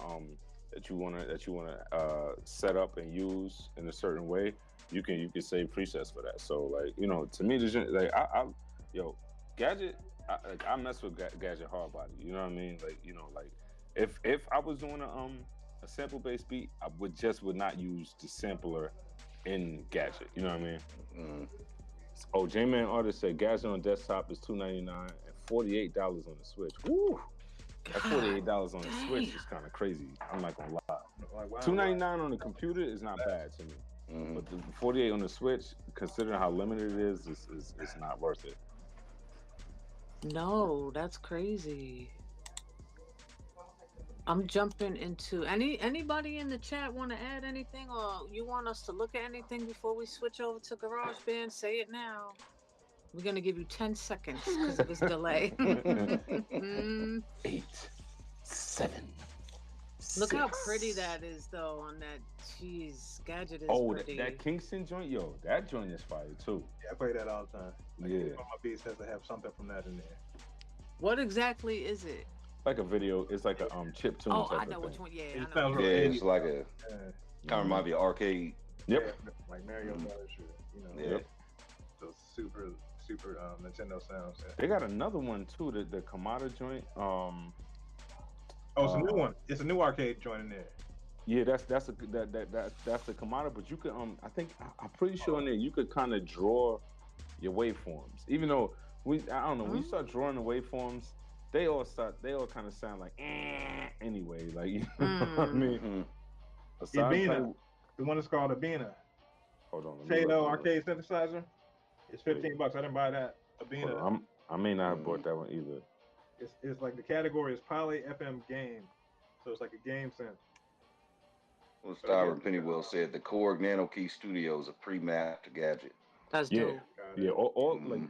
set up and use in a certain way, you can save presets for that. So like to me, like Gadget, I mess with Gadget hard body. You know what I mean? Like if I was doing a sample based beat, I would not use the sampler in Gadget. You know what I mean? Oh, J-Man Artist said Gadget on desktop is $299 and $48 on the Switch. Woo! That $48 on the Switch is kind of crazy. I'm not gonna lie. Like, wow, $299 on the computer is not bad to me, but the $48 on the Switch, considering how limited it is not worth it. No, that's crazy. I'm jumping into anybody in the chat want to add anything, or you want us to look at anything before we switch over to GarageBand? Say it now. We're gonna give you 10 seconds because of this delay. 8, 7. Look 6. how pretty that is, though. On that, jeez, Gadget is pretty. That Kingston joint, yo, that joint is fire too. Yeah, I play that all the time. Like, Yeah. one of my beats has to have something from that in there. What exactly is it? Like a video, it's like a chip tune. Oh, type I of know thing. which one. Yeah, It I know. sounds Yeah, really it's like a kind of remind me of arcade. Yep. Yeah, like Mario Brothers, you know. Yeah. Yep. Those super Nintendo sounds. Yeah. They got another one too, the Kamada joint. Oh, it's a new one. It's a new arcade joint in there. Yeah, that's the Kamada, but you could I'm pretty sure in there you could kind of draw your waveforms. Even though when you start drawing the waveforms, they all kind of sound like anyway, like you know what I mean. Ibina, the one that's called Ibina. Hold on. Tato arcade synthesizer. It's $15. I didn't buy that. Ibina. I may not have bought that one either. It's like the category is Poly FM game, so it's like a game synth. Well, Styron Pennywell said the Korg Nano Key Studio is a pre-mapped gadget. That's dope. Yeah, all like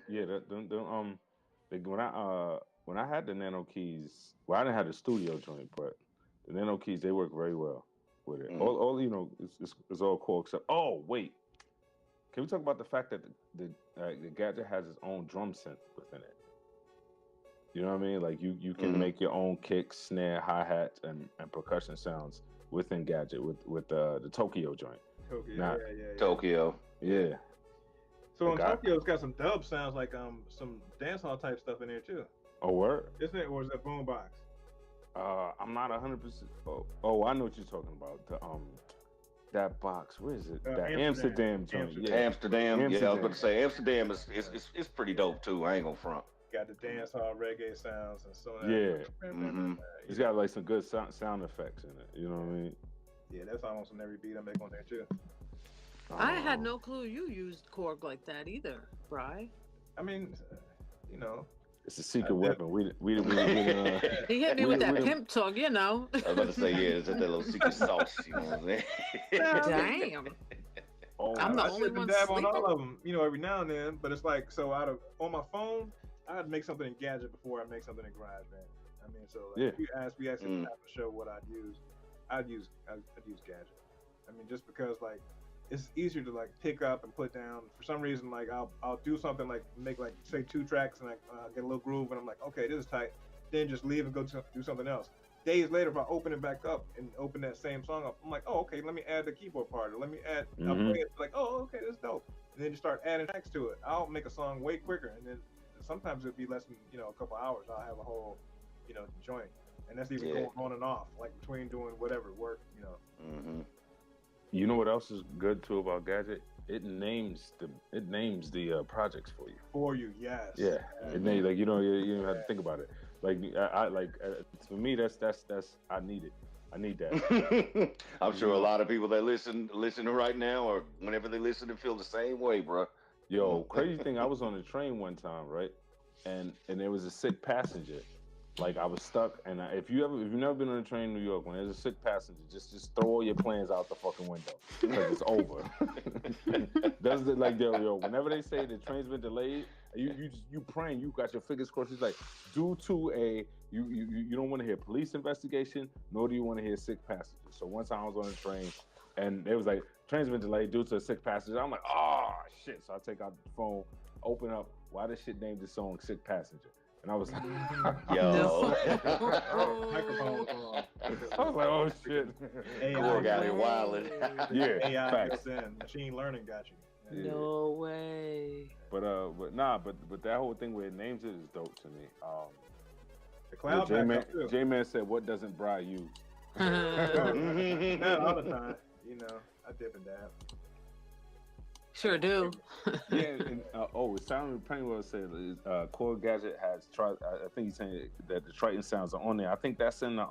when I had the Nano Keys, well, I didn't have the studio joint, but the Nano Keys, they work very well with it. All you know, it's all Korg except. Oh wait, can we talk about the fact that the Gadget has its own drum synth within it? You know what I mean? Like you can make your own kicks, snare, hi-hats, and percussion sounds within Gadget with the Tokyo joint. Tokyo, Tokyo. Yeah. So in Tokyo, it's got some dub sounds like some dancehall type stuff in there too. Oh, word? Isn't it, or is that boombox? I'm not 100%. Oh, I know what you're talking about. The that box. Where is it? That Amsterdam joint. Yeah. Amsterdam. Yeah, I was going to say Amsterdam is pretty dope too. I ain't gonna front. Got the dancehall reggae sounds and so on. Yeah. It's got like some good sound effects in it. You know what I mean? Yeah, that's almost on every beat I make on there too. I had no clue you used Korg like that either, Bry. I mean, you know. It's a secret weapon. We He hit me with that pimp talk, you know. I was about to say, yeah, it's that little secret sauce, you know what I'm saying? Damn. Oh, I'm the only one dab sleeping. on all of them, you know, every now and then. But it's like, so on my phone, I'd make something in Gadget before I make something in GarageBand. I mean, so like, if we actually have to show what I'd use Gadget. I mean, just because like it's easier to like pick up and put down. For some reason, like I'll do something like make like say 2 tracks and like get a little groove and I'm like, okay, this is tight. Then just leave and go do something else. Days later, if I open it back up and open that same song up, I'm like, oh, okay, let me add the keyboard part, or let me add. I'll play it like, oh, okay, this is dope. And then you start adding tracks to it. I'll make a song way quicker, and then sometimes it'll be less than a couple hours. I'll have a whole joint, and that's even going on and off, like between doing whatever work, You know what else is good too about Gadget? It names the projects for you. For you, yes. Yeah, it names like you don't have to think about it. Like I for me that's I need it. I need that. I'm sure a lot of people that listen right now or whenever they listen to feel the same way, bro. Yo, crazy thing, I was on a train one time, right? And there was a sick passenger. Like I was stuck, and if you've never been on a train in New York, when there's a sick passenger, just throw all your plans out the fucking window because it's over. That's like yo. Whenever they say the train's been delayed, you praying, you got your fingers crossed. It's like due to you don't want to hear police investigation, nor do you want to hear sick passenger. So one time I was on a train, and it was like train's been delayed due to a sick passenger. I'm like, oh shit! So I take out the phone, open up, why this shit named the song "Sick Passenger." And I was like, yo. Microphone was on. I was like, oh shit. Korg got it wilding. Yeah, AI facts. Machine learning got you. Yeah. No way. But that whole thing where it names it is dope to me. The cloud backup too. J-Man said, what doesn't Bry use? Not all the time, I dip and dab. Sure do. Yeah, and, Styron Pennywell said Korggadget has I think he's saying that the Triton sounds are on there. I think that's in the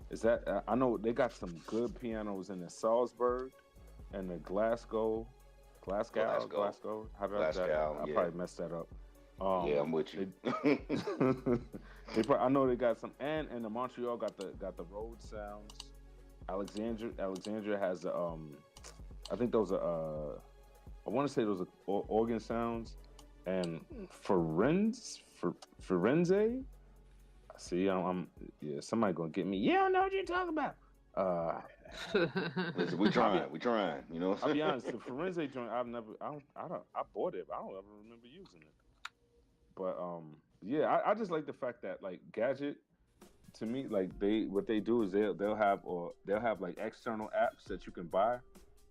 is that I know they got some good pianos in the Salzburg and the Glasgow. How did I probably messed that up. Yeah, I'm with you. I know they got some, and the Montreal got the Rhodes sounds. Alexandria has I think those are I want to say those are organ sounds, and Forense. See, I'm yeah. Somebody gonna get me. You don't know what you're talking about. Listen, we trying, you know. I'll be honest, the Forense joint, I bought it, but I don't ever remember using it. But yeah, I just like the fact that like Gadget, to me, like what they do is they'll have like external apps that you can buy,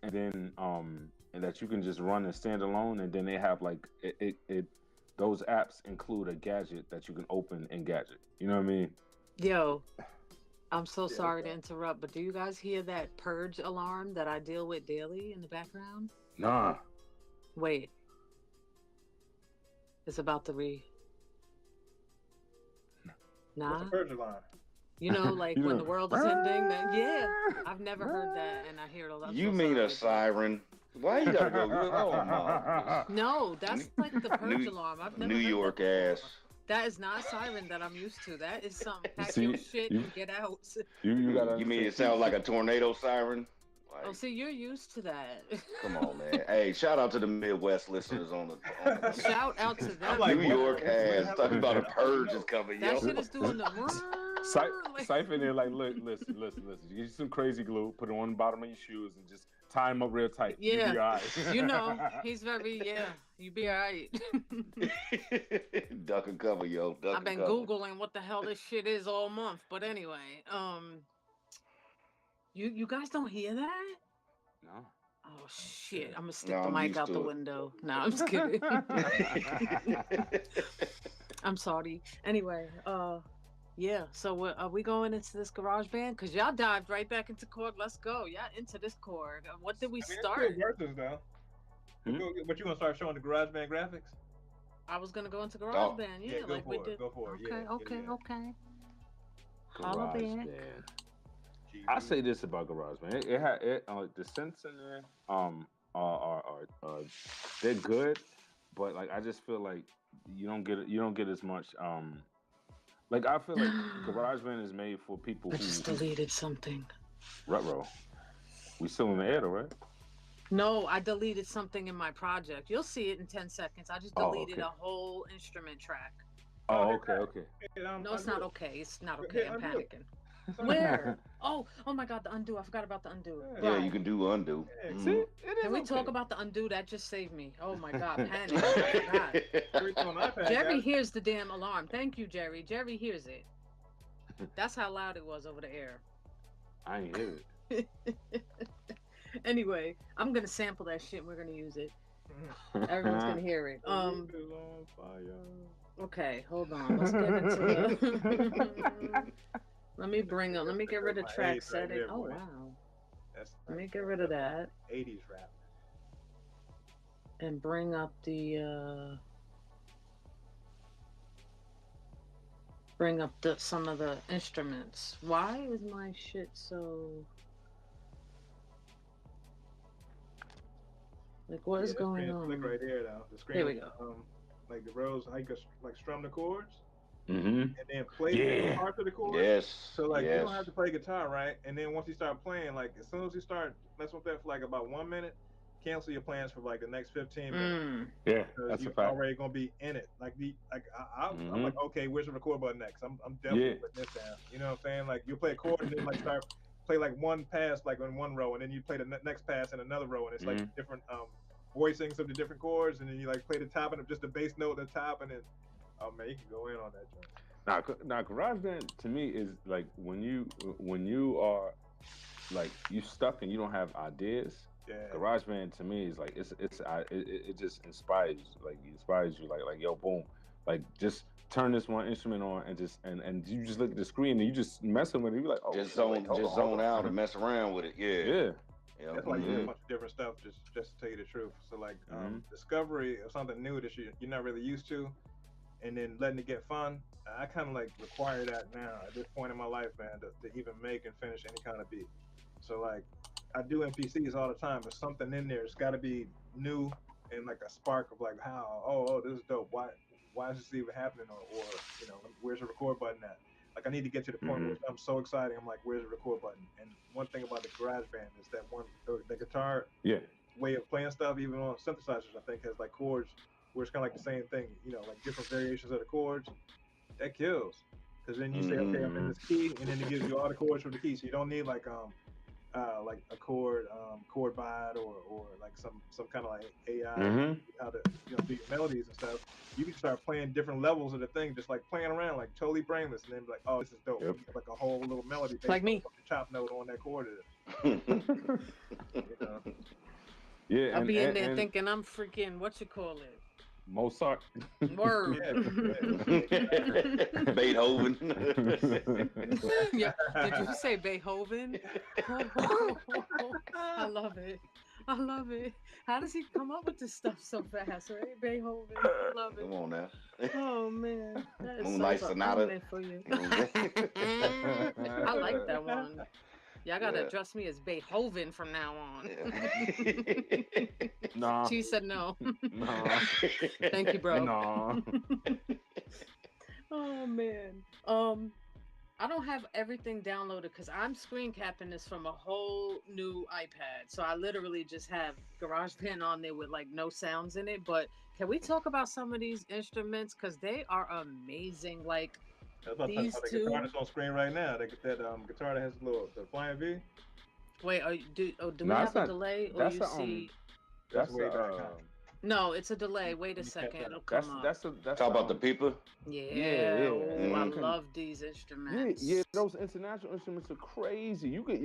and then and that you can just run and stand alone, and then they have like it those apps include a gadget that you can open in Gadget. You know what I mean? Yo, I'm so sorry to interrupt, but do you guys hear that purge alarm that I deal with daily in the background? Nah. Wait. It's about to Nah. What's the purge alarm? You know, like when the world is ending, then yeah. I've never heard that, and I hear it a lot. You mean a siren? Why you gotta go? Oh my! No, that's like the purge alarm. I've never New York ass. That is not a siren that I'm used to. That is something. Pack your shit and get out. You mean it sounds like a tornado siren? Like, oh, see, you're used to that. Come on, man. Hey, shout out to the Midwest listeners on the shout out to them. Like, New York ass talking about a purge is coming. That shit is doing the Cypha in there like, listen. You get some crazy glue, put it on the bottom of your shoes, and just tie them up real tight. Yeah, be all right. You know, he's very you be all right. Duck and cover, yo. I've been Googling what the hell this shit is all month, but anyway, you guys don't hear that? No. Oh shit! I'm gonna stick the mic out the window. No, I'm just kidding. I'm sorry. Anyway, yeah. So are we going into this Garageband? Cause y'all dived right back into Korg. Let's go. Y'all into this Korg. What did we start? It's versus, though. But you gonna start showing the Garageband graphics? I was gonna go into Garageband. Yeah, like we did. Go for it. Okay. Garageband. I say this about GarageBand. It had the synths in there are they're good, but like I just feel like you don't get as much like I feel like GarageBand is made for people I just deleted something. Retro. We still in the air though, right? No, I deleted something in my project. You'll see it in 10 seconds. I just deleted a whole instrument track. Oh, okay. No, it's not okay. It's not okay. I'm panicking. Where? Oh my God, the undo. I forgot about the undo. Yeah, you can do undo. See, can we talk about the undo? That just saved me. Oh my God, panic. Oh my God. Jerry hears the damn alarm. Thank you, Jerry. Jerry hears it. That's how loud it was over the air. I ain't hear it. Anyway, I'm gonna sample that shit and we're gonna use it. Everyone's gonna hear it. Okay, hold on. Let's get into the let me get rid of track setting. Oh wow. Let me get rid of that. 80s rap. And bring up the some of the instruments. Why is my shit so like what is going on? Right there though. The screen. Here we go. Like the rows, how you could like strum the chords. And then play different parts of the chords. Yes. So like you don't have to play guitar, right? And then once you start playing, like as soon as you start messing with that for like about 1 minute, cancel your plans for like the next 15 minutes. Yeah, that's a fact. You're already gonna be in it. Like I'm like, okay, where's the record button next? I'm definitely putting this down. You know what I'm saying? Like you play a chord and then like play like one pass like in one row, and then you play the next pass in another row, and it's like different voicings of the different chords, and then you like play the top and just the bass note at the top, and then oh man, you can go in on that joint. Now GarageBand to me is like when you are like you stuck and you don't have ideas. Yeah. GarageBand to me is like it just inspires you like yo boom, like just turn this one instrument on and just and you just look at the screen and you just messing with it. You like just zone out and mess around with it. Yeah. That's like a bunch of different stuff. Just to tell you the truth. So like discovery of something new that you're not really used to, and then letting it get fun. I kind of like require that now at this point in my life, man, to even make and finish any kind of beat. So like I do MPCs all the time, but something in there, it's got to be new and like a spark of like how this is dope. Why is this even happening? Or you know, where's the record button at? Like I need to get to the point where I'm so excited. I'm like, where's the record button? And one thing about the GarageBand is that the guitar way of playing stuff, even on synthesizers, I think has like chords where it's kind of like the same thing, you know, like different variations of the chords, that kills. Because then you say, okay, I'm in this key, and then it gives you all the chords for the key, so you don't need like a chord bot or like some kind of like AI how to do your melodies and stuff. You can start playing different levels of the thing, just like playing around, like totally brainless, and then be like, oh, this is dope. Yep. You get like a whole little melody based Like on me. what the top note on that chord is. You know? Yeah, I'll be in there thinking I'm freaking Mozart. Word. Beethoven. Yeah. Did you say Beethoven? I love it. I love it. How does he come up with this stuff so fast, right? Beethoven. I love it. Come on now. Oh man. That is Moonlight so Sonata. for you. I like that one. Y'all gotta address me as Beethoven from now on. Nah. She said no. Nah. Thank you, bro. Nah. Oh man. I don't have everything downloaded because I'm screen capping this from a whole new iPad. So I literally just have GarageBand on there with like no sounds in it. But can we talk about some of these instruments? Because they are amazing. Like these the two. guitar that's on screen right now. That guitar that has the flying V. Wait, do we have a delay? Or you see? That's way back. No, it's a delay. Wait a second. It'll come up. That's Talk about the people. Yeah. Oh, I love these instruments. Yeah, those international instruments are crazy. You could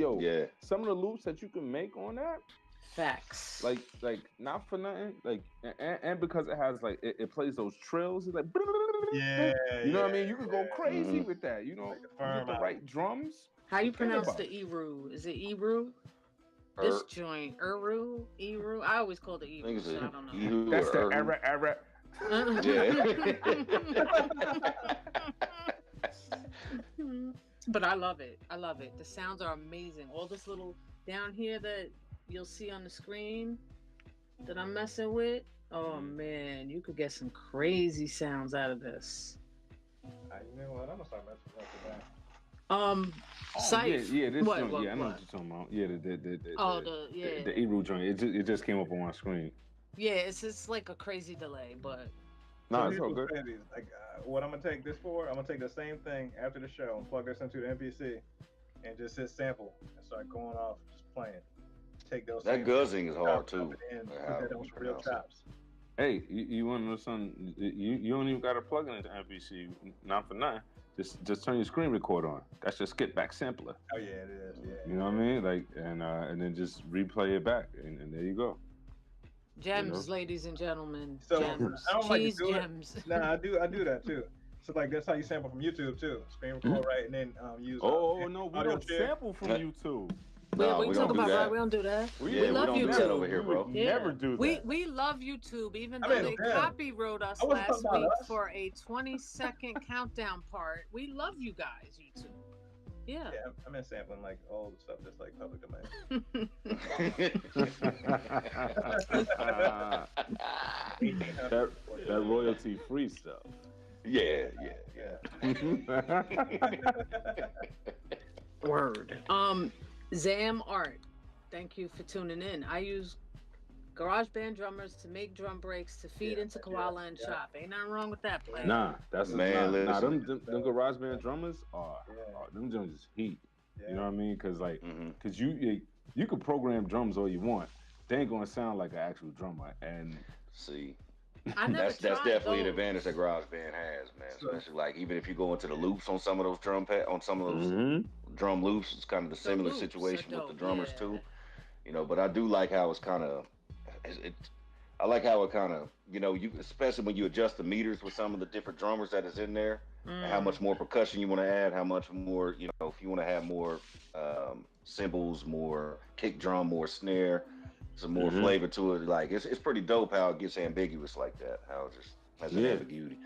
some of the loops that you can make on that. Facts. Like not for nothing. Like and because it has like it plays those trills. It's like you know what I mean. You could go crazy with that. You know, with the right drums. How you pronounce the Eru? Is it Eru? This joint, Eru. I always call it Eru. So I don't know. That's the era. But I love it. The sounds are amazing. All this little down here that you'll see on the screen that I'm messing with. Oh man, you could get some crazy sounds out of this. You know what? I'm gonna start messing with that. Cypha. Yeah, this joint. Yeah, I know what you're talking about. Yeah, the Eru joint. It just came up on my screen. Yeah, it's like a crazy delay, but. No, it's all good. Like, what I'm gonna take this for? I'm gonna take the same thing after the show and plug this into the MPC, and just hit sample and start going off, just playing. Take those. That guzzing is hard too. And put that on some real chops. Hey, you want to know something? You don't even got to plug it into MPC. Not for nothing. Just turn your screen record on. That's just skip back sampler. Oh yeah, it is. Yeah. You know what I mean? Like and then just replay it back, and there you go. Gems, ladies and gentlemen. So gems. I don't Cheese like to do gems. it. Nah, I do that too. So like that's how you sample from YouTube too. Screen record right, and then use. No, we don't sample from YouTube. No, we talk about that. We don't do that. We love don't YouTube do that over here, bro. Never do that. We love YouTube, even though they copywrote us last week for a 20-second countdown part. We love you guys, YouTube. Yeah. I'm in sampling like all the stuff that's like public domain. that royalty free stuff. Yeah. Word. Zam Art, thank you for tuning in. I use GarageBand drummers to make drum breaks to feed into Koala and Chop. Ain't nothing wrong with that play. Nah, that's man. Them GarageBand drummers are them drums is heat. You know what I mean? Because because you can program drums all you want. They ain't gonna sound like an actual drummer. And see. That's definitely an advantage that GarageBand has, man. Especially like even if you go into the loops on some of those drum drum loops, it's kind of the similar situation with the drummers too. You know, but I do like how it's kind of I like how it kind of, you especially when you adjust the meters with some of the different drummers that is in there, and how much more percussion you want to add, how much more, if you want to have more cymbals, more kick drum, more snare, some more flavor to it. Like it's pretty dope how it gets ambiguous like that. How it just has an ambiguity.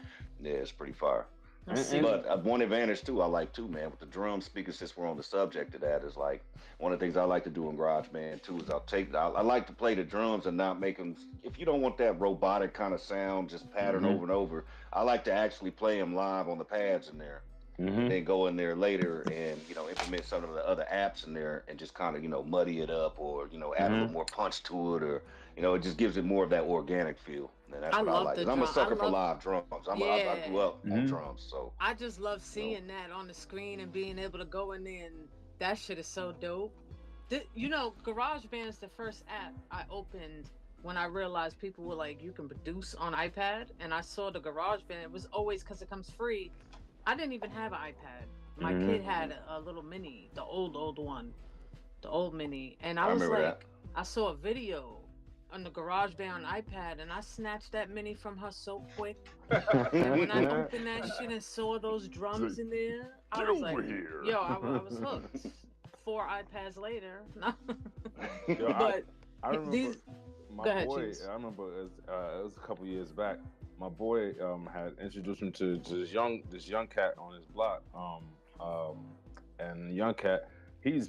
Yeah, it's pretty fire. But one advantage too, I like too, man, with the drum speakers, since we're on the subject of that, is like one of the things I like to do in GarageBand too is I like to play the drums and not make them, if you don't want that robotic kind of sound, just pattern over and over, I like to actually play them live on the pads in there. And then go in there later and, implement some of the other apps in there and just kind of, muddy it up or, add a little more punch to it, or, it just gives it more of that organic feel. And that's I what I love like. the 'Cause I'm a drum. sucker for live drums. I Yeah. grew up on drums, so I just love seeing that on the screen and being able to go in there, and that shit is so dope. You know, GarageBand is the first app I opened when I realized people were like, you can produce on iPad, and I saw the GarageBand. It was always because it comes free. I didn't even have an iPad. My kid had a little mini, the old one, the old mini, and I was remember like, that. I saw a video on the GarageBand on iPad, and I snatched that mini from her so quick. And when I opened that shit and saw those drums in there, I was like, here. yo, I was hooked. 4 iPads later. Yo, But I remember these, my go ahead, boy. Cheez. I remember it was a couple years back. My boy had introduced him to this young cat on his block. And the young cat, he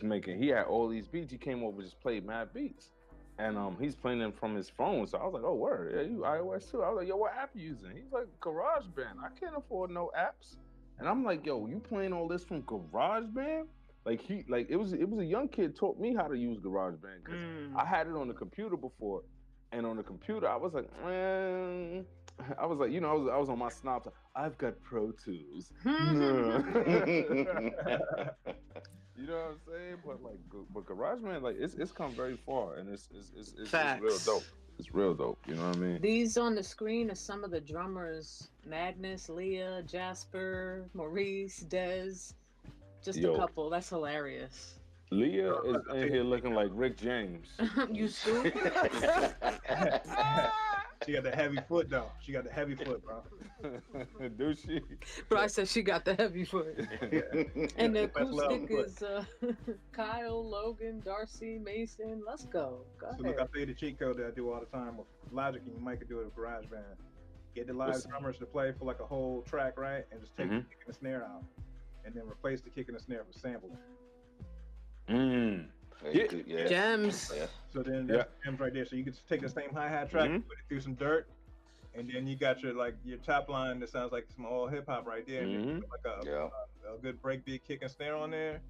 had all these beats. He came over, just played mad beats. And he's playing them from his phone. So I was like, oh, word, yeah, you iOS too. I was like, yo, what app you using? He's like, GarageBand. I can't afford no apps. And I'm like, yo, you playing all this from GarageBand? It was a young kid taught me how to use GarageBand, because I had it on the computer before. And on the computer, I was like, I was like, you know, I was on my snob. I've got Pro Tools. You know what I'm saying? But GarageBand, like, it's come very far, and it's real dope. It's real dope. You know what I mean? These on the screen are some of the drummers: Magnus, Leah, Jasper, Maurice, Dez. Just a couple. That's hilarious. Leah is in here looking like Rick James. You scoop? She got the heavy foot though. She got the heavy foot, bro. Do she? Bro, I said she got the heavy foot. And the acoustic is Kyle, Logan, Darcy, Mason. Let's go. Go ahead. So look, I'll tell you the cheat code that I do all the time with Logic, and you might could do it with GarageBand. Get the live drummers to play for like a whole track, right? And just take the kick and the snare out. And then replace the kick and the snare with sampling. Yeah. Gems. Yeah. So then that's gems right there. So you can just take the same hi-hat track, put it through some dirt, and then you got your top line that sounds like some old hip hop right there. And then you put like a good breakbeat kick and snare on there.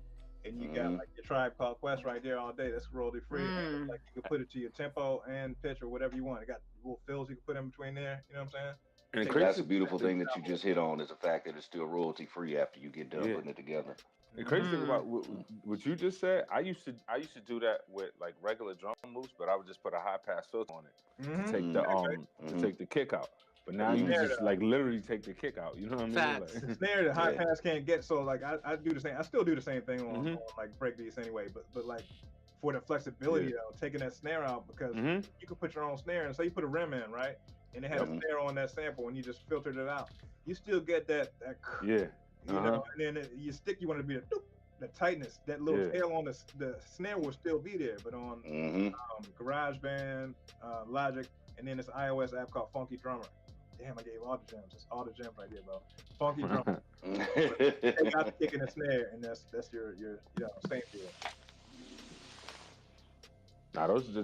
And you got like your Tribe Called Quest right there all day. That's royalty free. And like you can put it to your tempo and pitch or whatever you want. It got little fills you can put in between there. You know what I'm saying? And that's a beautiful thing that you just hit on, is the fact that it's still royalty free after you get done putting it together. The crazy thing about what you just said, I used to do that with like regular drum loops, but I would just put a high pass filter on it to take the to take the kick out. But now you just like literally take the kick out. You know what I mean? Like, the snare, the high pass can't get. So like I do the same. I still do the same thing on like breakbeats anyway. But like for the flexibility of taking that snare out, because you can put your own snare, and say you put a rim in, right? And it has a snare on that sample, and you just filtered it out. You still get that you know, and then you want it to be the tightness, that little tail on the snare will still be there, but on GarageBand, Logic, and then this iOS app called Funky Drummer. Damn, I gave all the gems. It's all the gems right there, bro. Funky Drummer. Take out the kick and the snare, and that's your same deal. Now the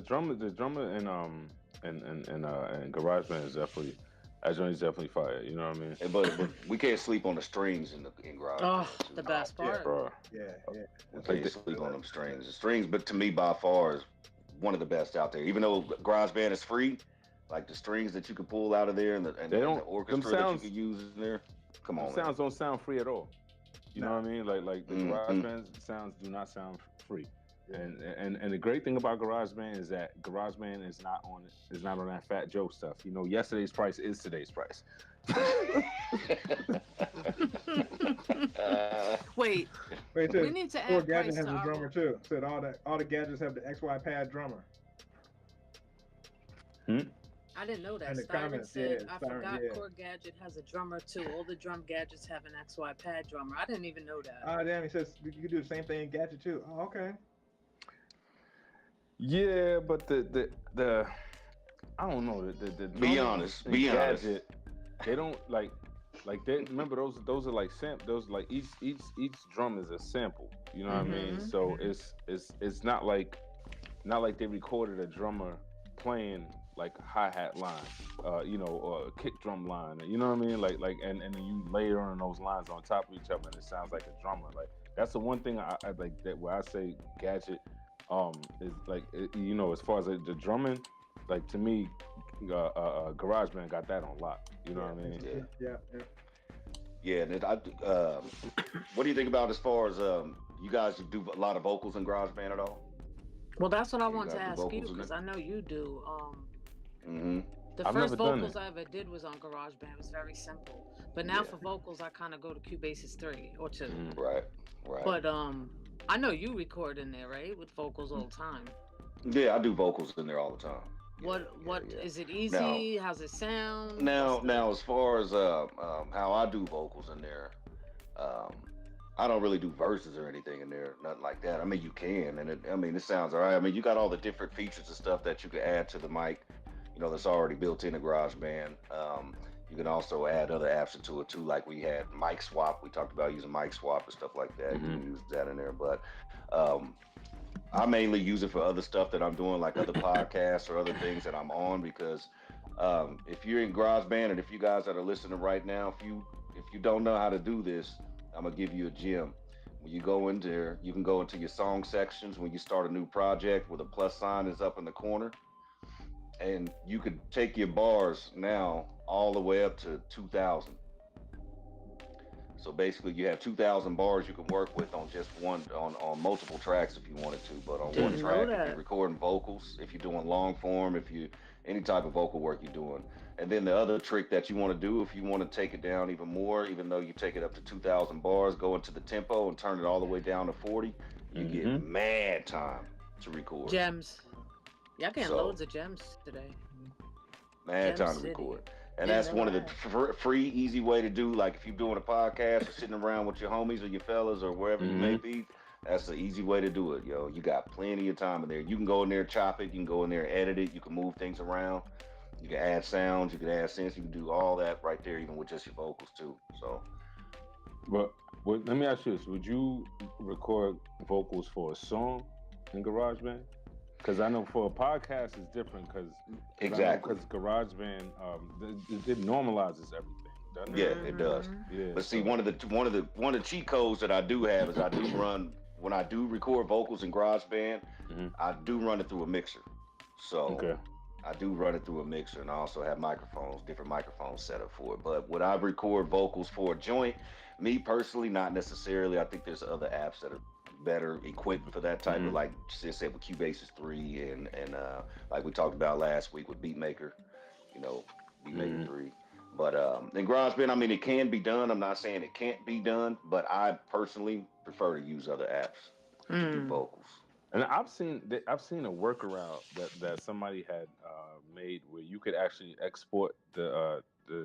drummer and GarageBand is definitely. That joint's definitely fire, you know what I mean? But we can't sleep on the strings in GarageBand. Oh, the best part. Yeah. We can't sleep on them strings. The strings, but to me, by far, is one of the best out there. Even though GarageBand is free, like the strings that you can pull out of there and the orchestra that you can use in there. Come on, sounds don't sound free at all. You know what I mean? Like the GarageBand sounds do not sound free. And the great thing about GarageBand is that GarageBand is not on that Fat Joe stuff. You know, yesterday's price is today's price. Wait, we need to add Gadget has a drummer too. Said all the gadgets have the XY pad drummer. I didn't know that. In the Styron comments, said, I forgot Korggadget has a drummer too. All the drum gadgets have an XY pad drummer. I didn't even know that. Oh, damn. He says you can do the same thing in Gadget too. Oh, okay. Yeah, but the I don't know the be honest. Gadget, they don't like they remember those are like those like each drum is a sample. You know what I mean? So it's not like they recorded a drummer playing like a hi-hat line, you know, or a kick drum line. You know what I mean? Like and then you layer on those lines on top of each other, and it sounds like a drummer. Like that's the one thing I like that where I say Gadget. Is like, you know, as far as the drumming, like to me, GarageBand got that on lock. You know what I mean? Yeah. And what do you think about as far as you guys do a lot of vocals in GarageBand at all? Well, that's what I want to ask you because I know you do. The I've first never done vocals it. I ever did was on GarageBand. It was very simple. But now for vocals, I kind of go to Cubase 3 or 2. Right. But I know you record in there, right? With vocals all the time. Yeah, I do vocals in there all the time. What is it easy? How's it sound? Now, as far as how I do vocals in there, I don't really do verses or anything in there, nothing like that. I mean, you can, and it sounds all right. I mean, you got all the different features and stuff that you can add to the mic, that's already built into GarageBand. You can also add other apps into it too, like we had mic swap. We talked about using mic swap and stuff like that. You can use that in there, but I mainly use it for other stuff that I'm doing, like other podcasts or other things that I'm on. Because if you're in GarageBand, and if you guys that are listening right now, if you don't know how to do this, I'm gonna give you a gem. When you go in there, you can go into your song sections when you start a new project where the plus sign is up in the corner. And you could take your bars now all the way up to 2,000. So basically, you have 2,000 bars you can work with on just one, on multiple tracks if you wanted to. But on one track, if you're recording vocals, if you're doing long form, if you any type of vocal work you're doing. And then the other trick that you want to do, if you want to take it down even more, even though you take it up to 2,000 bars, go into the tempo and turn it all the way down to 40. You get mad time to record. Gems. Yeah, I got loads of gems today. Mad time to record. And that's one of the free, easy way to do. Like if you're doing a podcast or sitting around with your homies or your fellas or wherever you may be, that's the easy way to do it, yo. You got plenty of time in there. You can go in there, chop it. You can go in there, edit it. You can move things around. You can add sounds. You can add synths. You can do all that right there, even with just your vocals too. So. But let me ask you this: would you record vocals for a song in GarageBand? Because I know for a podcast it's different. Because GarageBand it normalizes everything. Doesn't it? Yeah, it does. Yeah. But see, one of the cheat codes that I do have is I do run when I do record vocals in GarageBand, I do run it through a mixer. So I do run it through a mixer, and I also have different microphones set up for it. But would I record vocals for a joint? Me personally, not necessarily. I think there's other apps that are better equipped for that type of, like I said, with Cubase 3 and like we talked about last week with Beatmaker, Beatmaker 3. But in GarageBand, I mean, it can be done. I'm not saying it can't be done, but I personally prefer to use other apps to do vocals. And I've seen a workaround that somebody had made where you could actually export the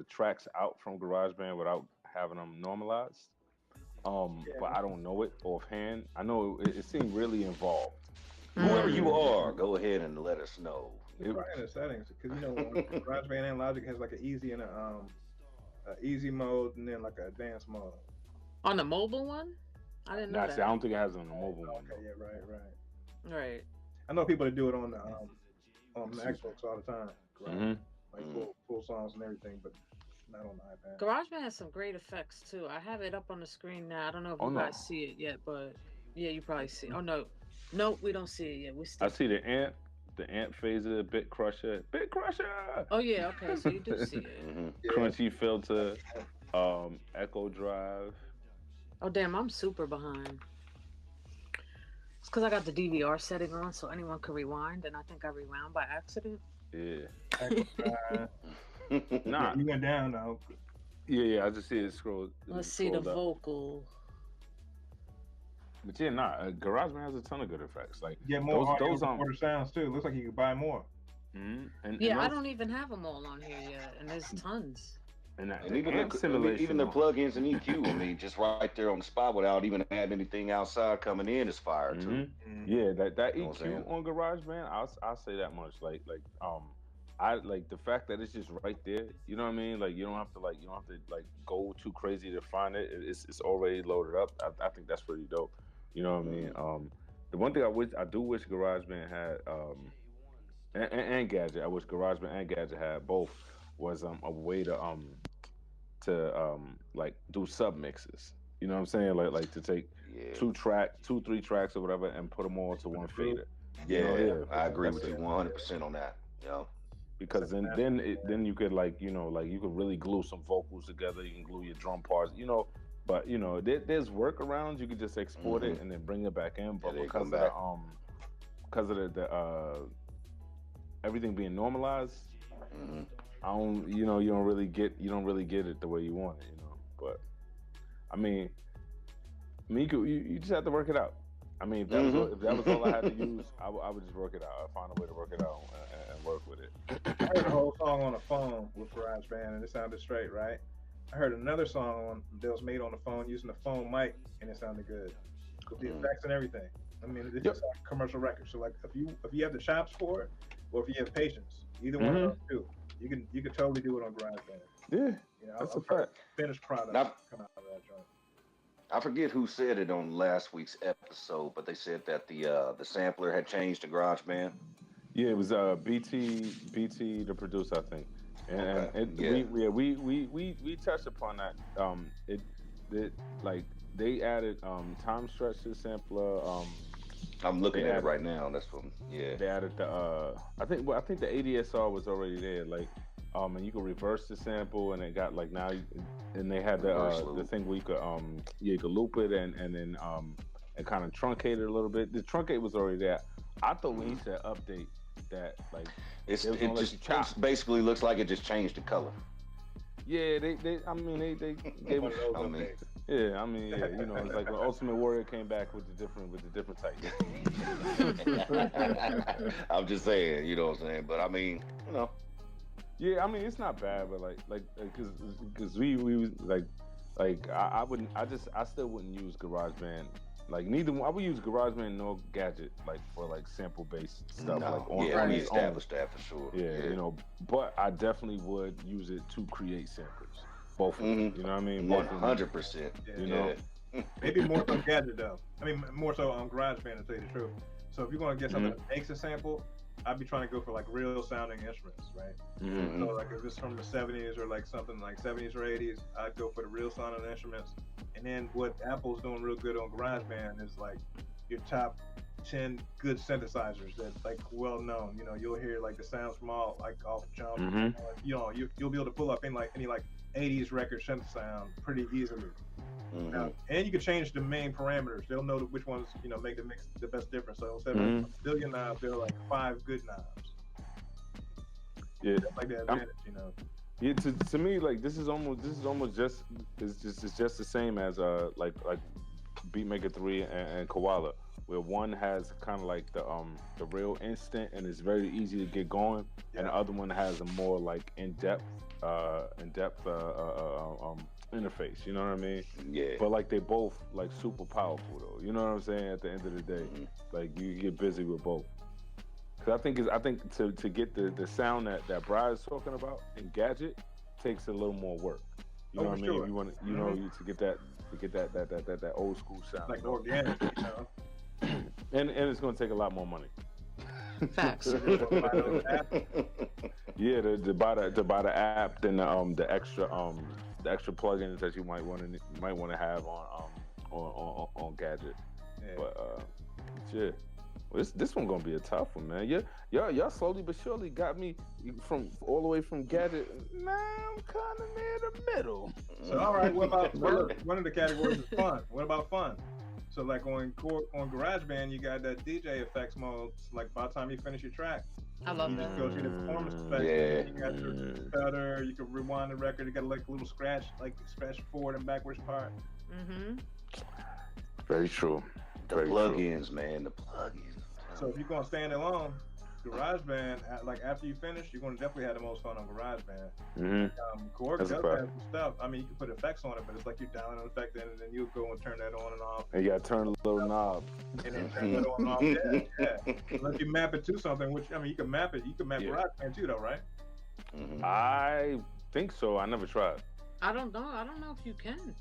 tracks out from GarageBand without having them normalized. But I don't know it offhand. I know it seemed really involved. Whoever you are, go ahead and let us know. It's right in the settings, because GarageBand and Logic has like an easy and a easy mode, and then like an advanced mode. On the mobile one, I didn't know that. See, I don't think it has it on the mobile one. Okay, yeah, right. I know people that do it on the MacBooks all the time, like full songs and everything, but not on the iPad. GarageBand has some great effects too. I have it up on the screen now. I don't know if you guys see it yet, but yeah, you probably see it. Oh no, we don't see it yet. I see the amp phaser, bit crusher. Oh yeah, okay, so you do see it. Crunchy filter, echo drive. Oh damn, I'm super behind. It's because I got the DVR setting on, so anyone can rewind, and I think I rewound by accident. Yeah. Nah, you went down though. Yeah, I just see it scroll. Let's see the vocal. But yeah, GarageBand has a ton of good effects. Like more those sounds too. It looks like you could buy more. I don't even have them all on here yet, and there's tons. And even the plugins and EQ, I mean, just right there on the spot without even having anything outside coming in is fire too. Yeah, that EQ on GarageBand, I'll say that much. I like the fact that it's just right there. You know what I mean? Like you don't have to go too crazy to find it. It's already loaded up. I think that's pretty dope. You know what I mean? The one thing I do wish GarageBand had, and Gadget. I wish GarageBand and Gadget had both. Was a way to do sub mixes. You know what I'm saying? Like to take 2, 3 tracks or whatever and put them all to one fader. Yeah, I agree with you 100% on that. because then you could like you could really glue some vocals together. You can glue your drum parts, But there's workarounds. You could just export it and then bring it back in. But because of the everything being normalized, you don't really get it the way you want it, But I mean, you just have to work it out. I mean, if that was all I had to use, I would just work it out. I'd find a way to work it out and work with it. I heard a whole song on the phone with GarageBand and it sounded straight, right? I heard another song that was made on the phone using the phone mic and it sounded good with the effects and everything. I mean, it's just like a commercial record. So like if you have the chops for it, or if you have patience, either one of those two, you can totally do it on GarageBand. Yeah, that's a fact. Finished product come out of that joint. I forget who said it on last week's episode, but they said that the sampler had changed to GarageBand. Yeah, it was BT the producer, I think. And we touched upon that. It like they added timestretch to the sampler. I'm looking at it right now. That's from They added the I think the ADSR was already there. Like and you could reverse the sample, and it got like now, and they had the thing where you could loop it and then and kind of truncate it a little bit. The truncate was already there. I thought when he said update that like it basically looks like it just changed the color. Yeah, they gave us. It's like when Ultimate Warrior came back with the different type. I'm just saying, you know what I'm saying, but I mean, Yeah, I mean it's not bad, but because we I still wouldn't use GarageBand. Like I would use GarageBand nor Gadget like for like sample based stuff. We established that for sure. Yeah, but I definitely would use it to create samples. Both of them, you know what I mean? 100%. Maybe more on Gadget though. I mean more so on GarageBand to tell you the truth. So if you're gonna get something that makes a sample, I'd be trying to go for like real sounding instruments, right? So like if it's from the 70s or like something like 70s or 80s, I'd go for the real sounding instruments. And then what Apple's doing real good on GarageBand is like your top 10 good synthesizers that like well known. You'll hear like the sounds from all like off jump. You'll be able to pull up any 80s record synth sound pretty easily. And you can change the main parameters. They'll know which ones make the mix the best difference. So instead of a billion knobs, there are like 5 good knobs. Yeah, like that advantage, Yeah, to me, like this is almost just it's just the same as like Beatmaker 3 and Koala, where one has kind of like the real instant and it's very easy to get going, and the other one has a more like in-depth interface, you know what I mean? Yeah. But like they both like super powerful though, you know what I'm saying? At the end of the day, like you get busy with both. Cause I think to get the sound that Bry is talking about in Gadget takes a little more work. You know what I mean? If you want to get that old school sound, like organic, and it's gonna take a lot more money. Facts. Yeah, to buy the app, then the extra plugins that you might want to have on Gadget. Yeah. But shit. Well, this one gonna be a tough one, man. Y'all slowly but surely got me from all the way from Gadget. Now I'm kind of near the middle. So all right, what about one of the categories is fun? What about fun? So like on GarageBand, you got that DJ effects mode. Like by the time you finish your track, I love that. You just go through the performance effects. You got your cutter. You can rewind the record. You got like a little scratch forward and backwards part. Very true. The plugins, man. The plugins. So if you're gonna stand alone, GarageBand, like after you finish, you're gonna definitely have the most fun on GarageBand. Korg does have some stuff. I mean, you can put effects on it, but it's like you're dialing an effect in, and then you go and turn that on and off. And you gotta turn a little knob. And then turn it on and off. Yeah. Unless you map it to something, which I mean, you can map it. You can map GarageBand too, though, right? I think so. I never tried. I don't know. I don't know if you can.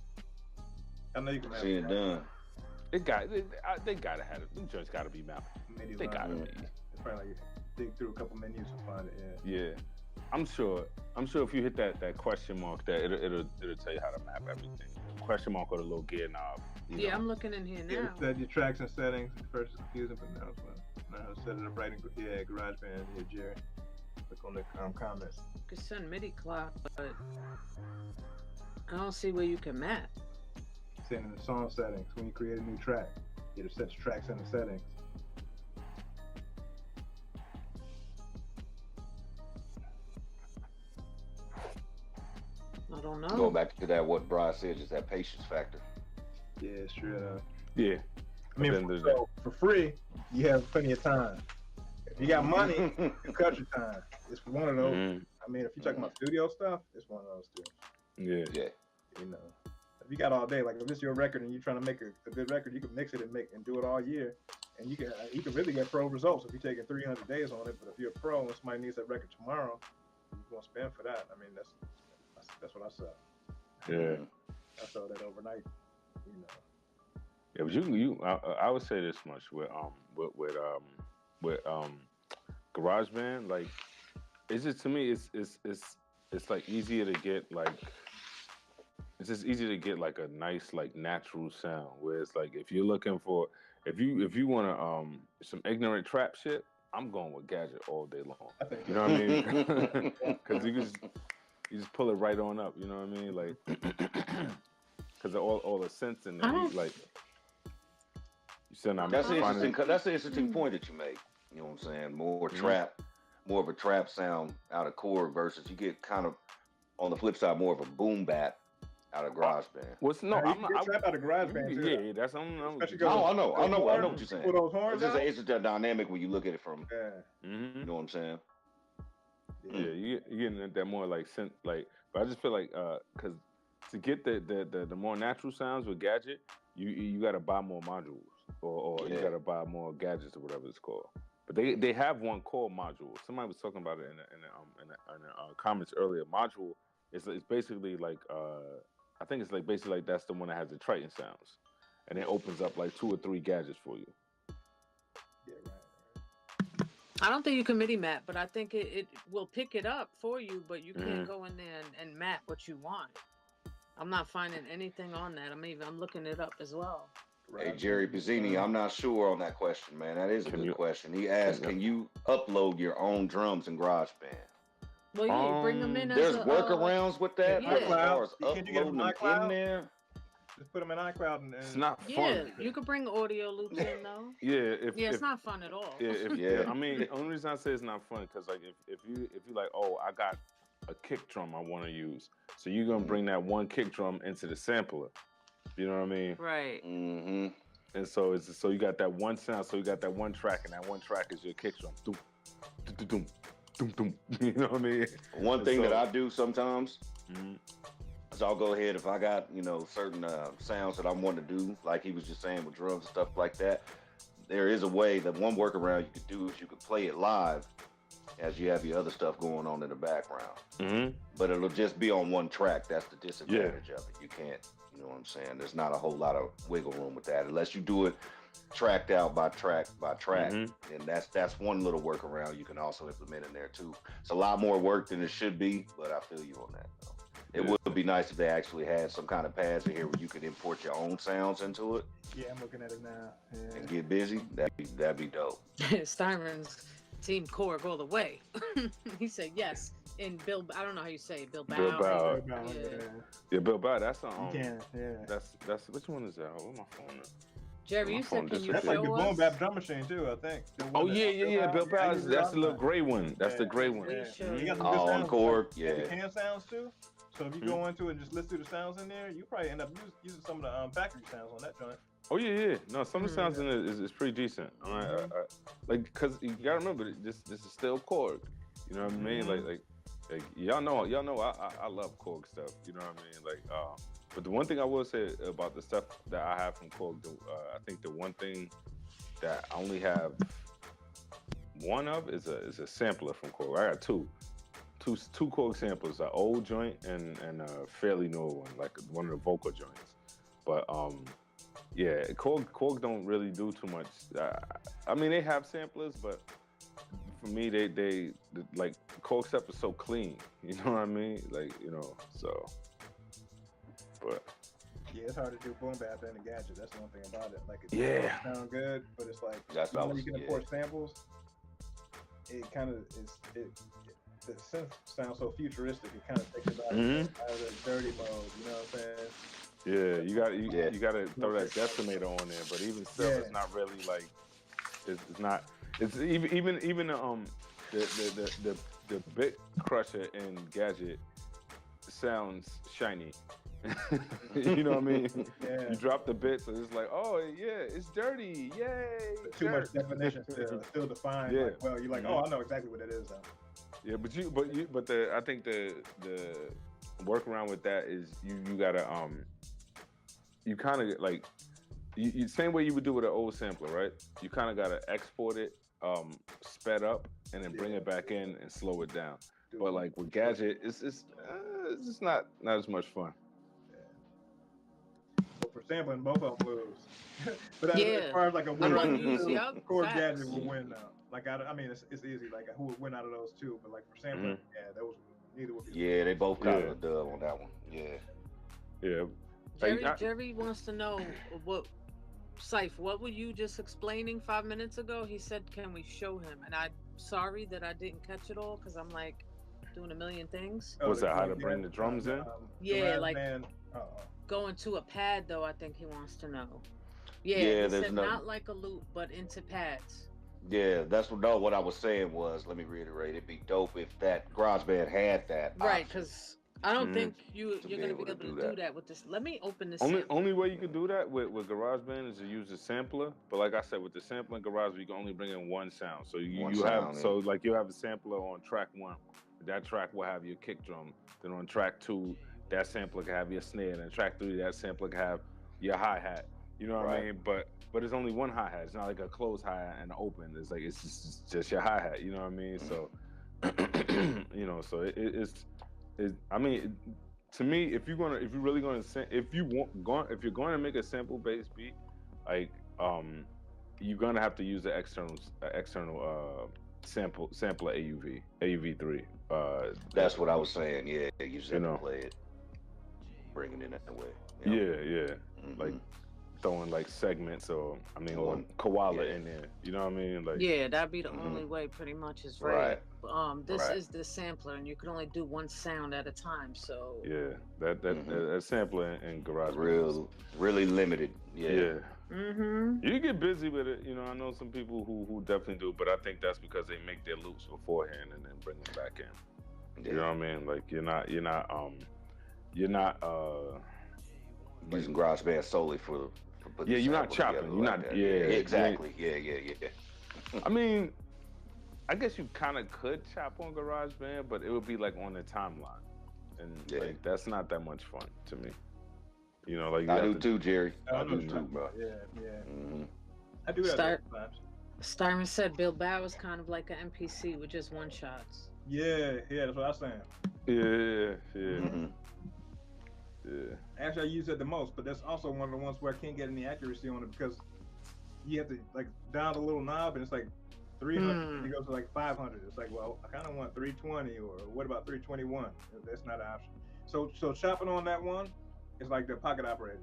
I know you can map see it done. They gotta have it. Them joints gotta be mapped. They gotta be. It's probably like dig through a couple menus and find it. Yeah. I'm sure if you hit that question mark, that it'll tell you how to map everything. Question mark or the little gear knob. Yeah, know. I'm looking in here now. Set your tracks and settings. First is confusing, but now it's fun. Now set it up right in GarageBand. Yeah, Jerry. Look on the comments. You can send MIDI clock, but I don't see where you can map. Saying in the song settings, when you create a new track, it sets tracks in the settings. I don't know. Going back to that, what Bry said, just that patience factor. Yeah, straight up. Yeah. I mean, for free, you have plenty of time. If you got money, you cut your time. It's one of those. I mean, if you're talking about studio stuff, it's one of those too. Yeah. Yeah. You know, if you got all day, like if it's your record and you're trying to make a good record, you can mix it and do it all year, and you can really get pro results if you're taking 300 days on it. But if you're a pro and somebody needs that record tomorrow, you're gonna spend for that. I mean, that's what I saw. Yeah. I saw that overnight. You know. Yeah, but I would say this much with GarageBand, like it's just, to me, it's like easier to get, like it's just easy to get like a nice, like, natural sound. Where it's like, if you're looking for, if you want to some ignorant trap shit, I'm going with Gadget all day long. You know what I mean? Because you just pull it right on up. You know what I mean? Like, because all the synths in there, like. That's an interesting point that you make. You know what I'm saying? More of a trap sound out of Korg versus you get kind of, on the flip side, more of a boom bap out of GarageBand. I'm trap out of GarageBand too. Yeah, that's I know what you're saying. Those horns, it's just an interesting dynamic when you look at it from. Yeah. You know what I'm saying? Yeah, you're getting that more like synth, like. But I just feel like because to get the more natural sounds with Gadget, you got to buy more modules. Or you gotta buy more gadgets or whatever it's called. But they have one called module. Somebody was talking about it in the comments earlier. Module is basically like I think it's like basically like that's the one that has the Triton sounds, and it opens up like 2 or 3 gadgets for you. Yeah, right. I don't think you can MIDI map, but I think it will pick it up for you. But you can't go in there and map what you want. I'm not finding anything on that. I'm looking it up as well. Hey, Jerry Pizzini, I'm not sure on that question, man. That is a good question. He asked, can you upload your own drums in GarageBand? Well, yeah, you bring them in as there's workarounds with that? Yeah. As far as Can you get uploading them in there? Just put them in iCloud and it's not fun. Yeah, you could bring audio loops in though. It's not fun at all. I mean, the only reason I say it's not fun because like if you like, oh, I got a kick drum I want to use, so you're gonna bring that one kick drum into the sampler. You know what I mean? Right. Mm-hmm. And so you got that one sound, so you got that one track, and that one track is your kick drum. Doom, doom, doom, doom, doom. You know what I mean? One thing that I do sometimes is I'll go ahead, if I got, certain sounds that I want to do, like he was just saying with drums and stuff like that, there is a way, that one workaround you could do is you could play it live as you have your other stuff going on in the background. But it'll just be on one track. That's the disadvantage of it. You can't, you know what I'm saying? There's not a whole lot of wiggle room with that. Unless you do it tracked out by track by track. And that's one little workaround you can also implement in there too. It's a lot more work than it should be, but I feel you on that though. It would be nice if they actually had some kind of pads in here where you could import your own sounds into it. Yeah, I'm looking at it now. Yeah. And get busy. That'd be dope. Steinman's Team Korg all the way. He said yes. In Bilbao, I don't know how you say it. Bilbao. Yeah, Bilbao. That's That's which one is that? Where's my phone at? Jerry, you said, can you that's show like the us? boom bap drum machine too, I think. Oh yeah. Bilbao. That's the little gray one. That's the gray one. You got some good sounds. Korg, The can sounds too. So if you go into it and just listen to the sounds in there, you probably end up using some of the factory sounds on that joint. Oh yeah. No, some of the sounds in it is pretty decent. Like, cause you gotta remember this is still Korg. You know what I mean? Like y'all know I love Korg stuff. You know what I mean? Like, but the one thing I will say about the stuff that I have from Korg, I think the one thing that I only have one of is a sampler from Korg. I got two Korg samplers, an old joint and a fairly new one, like one of the vocal joints. But yeah, Korg don't really do too much. I mean, they have samplers, but for me, they like Korg stuff is so clean. You know what I mean? Like, so. But yeah, it's hard to do boom bap and a Gadget. That's the one thing about it. Like, it sound good, but it's like that's you can import samples. it kind of is the synth sounds so futuristic. It kind of takes it out of the dirty mode. You know what I'm saying? Yeah, you got to throw that decimator on there, but even still, it's not really like it's not. It's even the bit crusher in Gadget sounds shiny. You know what I mean? Yeah. You drop the bits, and it's like, oh yeah, it's dirty, yay! Too much definition still defined. Yeah. Like, well, you're like, oh, I know exactly what it is now. Yeah, but I think the workaround with that is you gotta you kind of like you same way you would do with an old sampler, right? You kind of gotta export it, sped up, and then bring it back in and slow it down. But like with Gadget, it's just not as much fun. For sampling, both of them lose. But as far as like a winner, Korggadget will win now. Like I mean, it's easy. Like who would win out of those two? But like for sampling, neither would be. Yeah, they both got a dub on that one. Yeah. Jerry wants to know Cypha, what were you just explaining 5 minutes ago? He said, "Can we show him?" And I'm sorry that I didn't catch it all because I'm like doing a million things. What's that? How to bring the drums in? Like. Going to a pad though, I think he wants to know. Yeah, he said not like a loop, but into pads. Yeah, that's what I was saying was, let me reiterate, it'd be dope if that GarageBand had that. Right, because I don't think you're gonna be able to do that with this. Let me open this. Only way you can do that with GarageBand is to use a sampler. But like I said, with the sampler in GarageBand, you can only bring in one sound. So you have a sampler on track 1. That track will have your kick drum. Then on track 2, that sampler can have your snare, and track 3, that sampler can have your hi-hat. You know what I mean? But it's only one hi-hat. It's not like a closed hi-hat and an open. It's like it's just your hi-hat. You know what I mean? So you know, so it's I mean, to me, if you're going to make a sample-based beat, like you're gonna have to use the external sampler AUV3. That's what I was saying. Yeah, you just have to play it, bring it in that way. Yeah. Like throwing like segments or koala in there. You know what I mean? Like that'd be the only way. Pretty much is right. This is the sampler, and you can only do one sound at a time. So that sampler in Garage really limited. Yeah. You get busy with it, you know. I know some people who definitely do, but I think that's because they make their loops beforehand and then bring them back in. You know what I mean? Like you're not using GarageBand solely for you're not chopping. You're not. Exactly. Yeah. I mean, I guess you kind of could chop on GarageBand, but it would be like on the timeline, and like that's not that much fun to me. You know, like I do too, Jerry. I do too, bro. Yeah. I do that. Starman said Bilbao is kind of like an MPC with just one shots. Yeah, that's what I was saying. Yeah. Yeah. Actually, I use it the most, but that's also one of the ones where I can't get any accuracy on it because you have to like down the little knob and it's like 300 and it goes to like 500. It's like, well, I kind of want 320 or what about 321? That's not an option. So chopping on that one is like the pocket operator.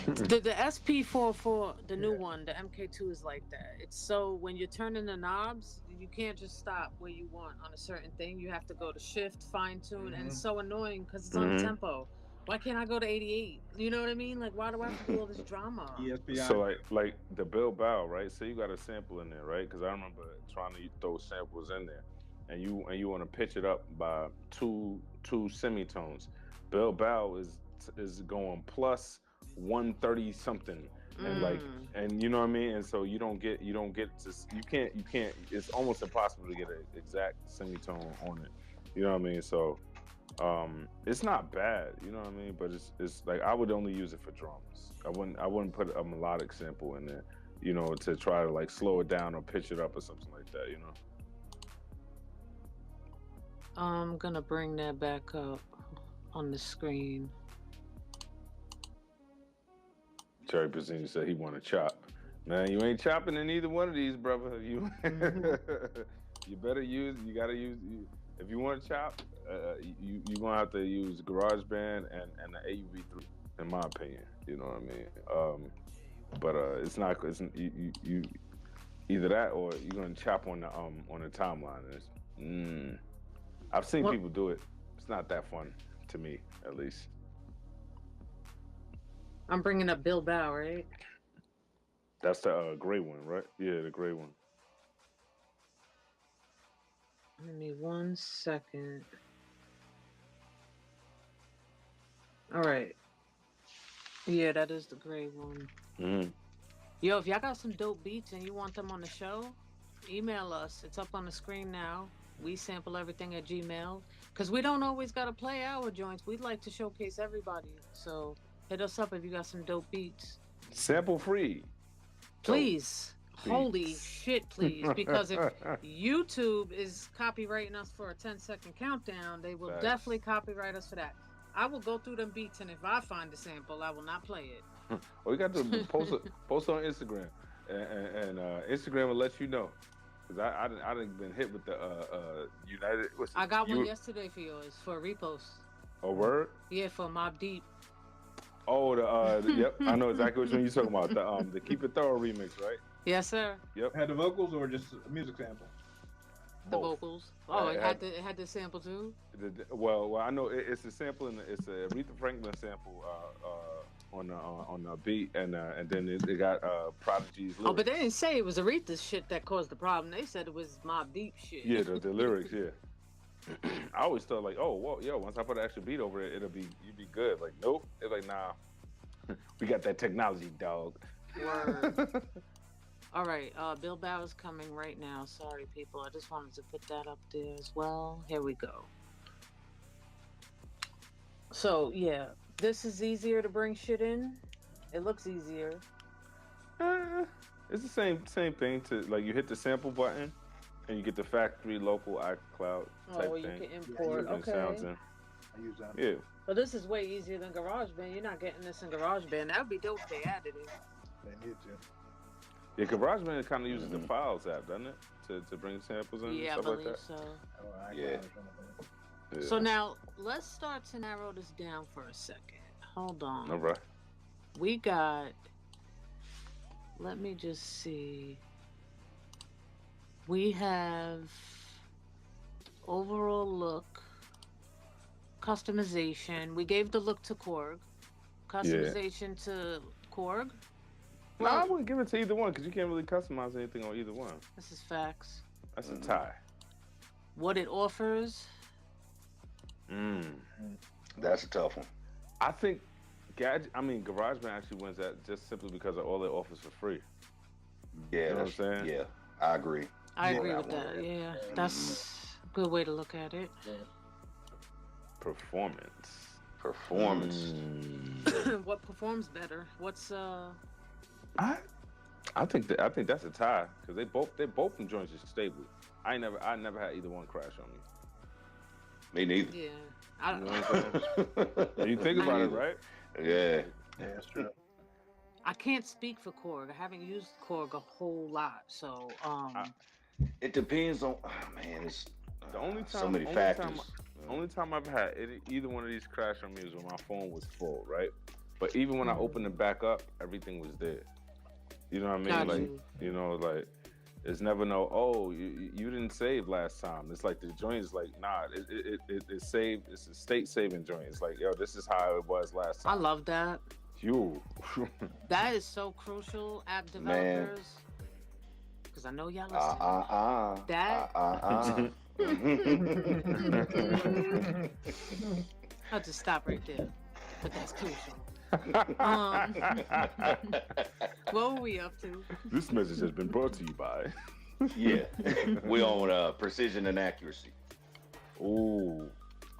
The SP44, the new one, the MK2 is like that. It's so when you're turning the knobs, you can't just stop where you want on a certain thing. You have to go to shift, fine tune, and it's so annoying because it's on tempo. Why can't I go to 88? You know what I mean? Like, why do I have to do all this drama? So like the Bilbao, right? So you got a sample in there, right? Because I remember trying to throw samples in there, and you want to pitch it up by two semitones. Bilbao is going plus 130 something, and like, and you know what I mean. And so you can't. It's almost impossible to get an exact semitone on it. You know what I mean? So. It's not bad, you know what I mean, but it's like I would only use it for drums. I wouldn't put a melodic sample in there, you know, to try to like slow it down or pitch it up or something like that, you know. I'm gonna bring that back up on the screen. Cherry Pizzini said he want to chop. Man, you ain't chopping in either one of these, brother. You you gotta use. If you want to chop, you're gonna have to use GarageBand and the AUV3, in my opinion. You know what I mean? But it's not. Either that or you're gonna chop on the timeline. I've seen people do it. It's not that fun to me, at least. I'm bringing up Bilbao, right? That's the gray one, right? Yeah, the gray one. Give me 1 second. All right. Yeah, that is the gray one. Mm-hmm. Yo, if y'all got some dope beats and you want them on the show, email us. It's up on the screen now. WeSampleEverything@gmail. Because we don't always got to play our joints. We'd like to showcase everybody. So hit us up if you got some dope beats. Sample free. Please. Holy shit, please. Because if YouTube is copywriting us for a 10-second countdown, they will definitely copyright us for that. I will go through them beats, and if I find a sample, I will not play it. Well, you got to post on Instagram, and Instagram will let you know. Cause I done been hit with the United. I got one yesterday for yours for a repost. A word? Yeah, for Mobb Deep. Oh, yep, I know exactly which one you're talking about. The Keep It Thorough remix, right? Yes, sir. Yep. Had the vocals or just a music sample? The vocals. Oh, it had the sample too. Well, I know it's a sample and it's a Aretha Franklin sample on the beat, and then it got Prodigy's lyrics. Oh, but they didn't say it was Aretha's shit that caused the problem. They said it was Mobb Deep shit. Yeah, the lyrics. Yeah. I always thought like, oh, well, yo, once I put an extra beat over it, you'd be good. Like, nope. It's like, nah, we got that technology, dog. Word. All right, Bilbao is coming right now. Sorry, people. I just wanted to put that up there as well. Here we go. So, yeah, this is easier to bring shit in. It looks easier. It's the same thing. To like, you hit the sample button, and you get the factory local iCloud type thing. You can import. Okay. Sounds in. I use that. Yeah. But this is way easier than GarageBand. You're not getting this in GarageBand. That would be dope if they added it. They need to. Yeah, GarageBand kind of uses the Files app, doesn't it, to bring samples in? Yeah, and stuff I believe like that? so. Oh, Yeah. So now let's start to narrow this down for a second. Hold on. All right. We got. Let me just see. We have overall look, customization. We gave the look to Korg. Customization to Korg. No, I wouldn't give it to either one because you can't really customize anything on either one. This is facts. That's a tie. What it offers. That's a tough one. I think GarageBand actually wins that just simply because of all it offers for free. Yeah, you know what I'm saying? Yeah, I agree. I agree with that. Yeah, that's a good way to look at it. Performance. What performs better? What's I think that's a tie because they both from joints are stable. I never had either one crash on me. Me neither. Yeah, I don't know. What I'm you think about it, right? Yeah. Yeah, that's true. I can't speak for Korg. I haven't used Korg a whole lot, so it depends on. Oh, man, it's the only time. So many factors. Only time I've had either one of these crash on me is when my phone was full, right? But even when I opened it back up, everything was there. You know what I mean? Got like you know, like it's never no. Oh, you didn't save last time. It's like the joint is like nah. It's saved. It's a state saving joint. It's like yo, this is how it was last time. I love that. You. That is so crucial, app developers. Because I know y'all listen. That. I'll just stop right there. But that's crucial. What were we up to? This message has been brought to you by. Yeah, we on precision and accuracy. Ooh,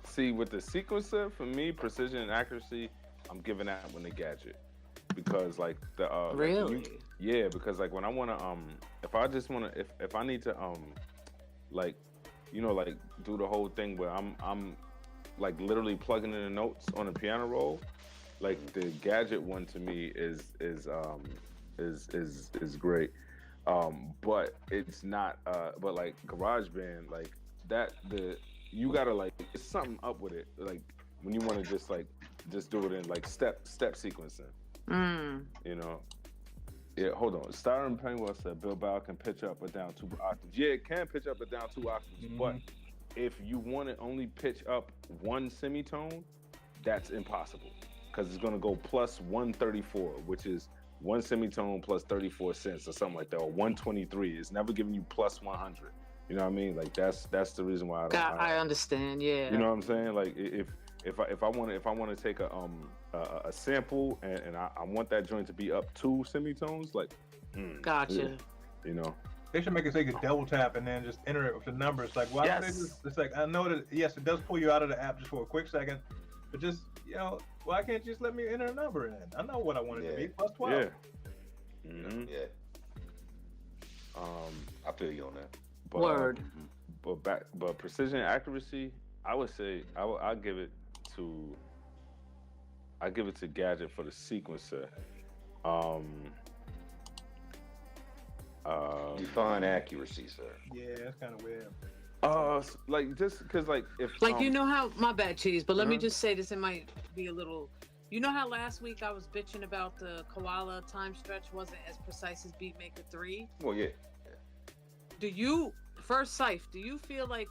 see with the sequencer for me, precision and accuracy, I'm giving that one the Gadget because like the really because like when I want to if I need to like you know like do the whole thing where I'm like literally plugging in the notes on a piano roll. Like the Gadget one to me is great, but it's not. But like GarageBand, like that you gotta like it's something up with it. Like when you want to just do it in like step sequencing. You know, Yeah, hold on. Starring Penguin said Bilbao can pitch up or down 2 octaves. Yeah, it can pitch up or down 2 octaves, but if you want to only pitch up 1 semitone, that's impossible because it's going to go plus 134, which is 1 semitone plus 34 cents or something like that, or 123. It's never giving you plus 100. You know what I mean? Like that's the reason why I understand. Yeah. You know what I'm saying? Like if I want to take a sample and I want that joint to be up 2 semitones, like gotcha. Yeah, you know. They should make it so you could double tap and then just enter it with the numbers. Like, why don't they just, it's like, I know that, yes, it does pull you out of the app just for a quick second, but just, you know, why can't you just let me enter a number in? I know what I want it to be, plus 12. Yeah. Yeah. I feel you on that. But, Word. But precision and accuracy, I would say, I'll give it to Gadget for the sequencer. Define accuracy, sir. Yeah, that's kind of weird. Like just because, like, if you know how, my bad, Cheese, but let me just say this. It might be a little. You know how last week I was bitching about the Koala time stretch wasn't as precise as Beatmaker 3? Well, yeah. Do you Cypha, do you feel like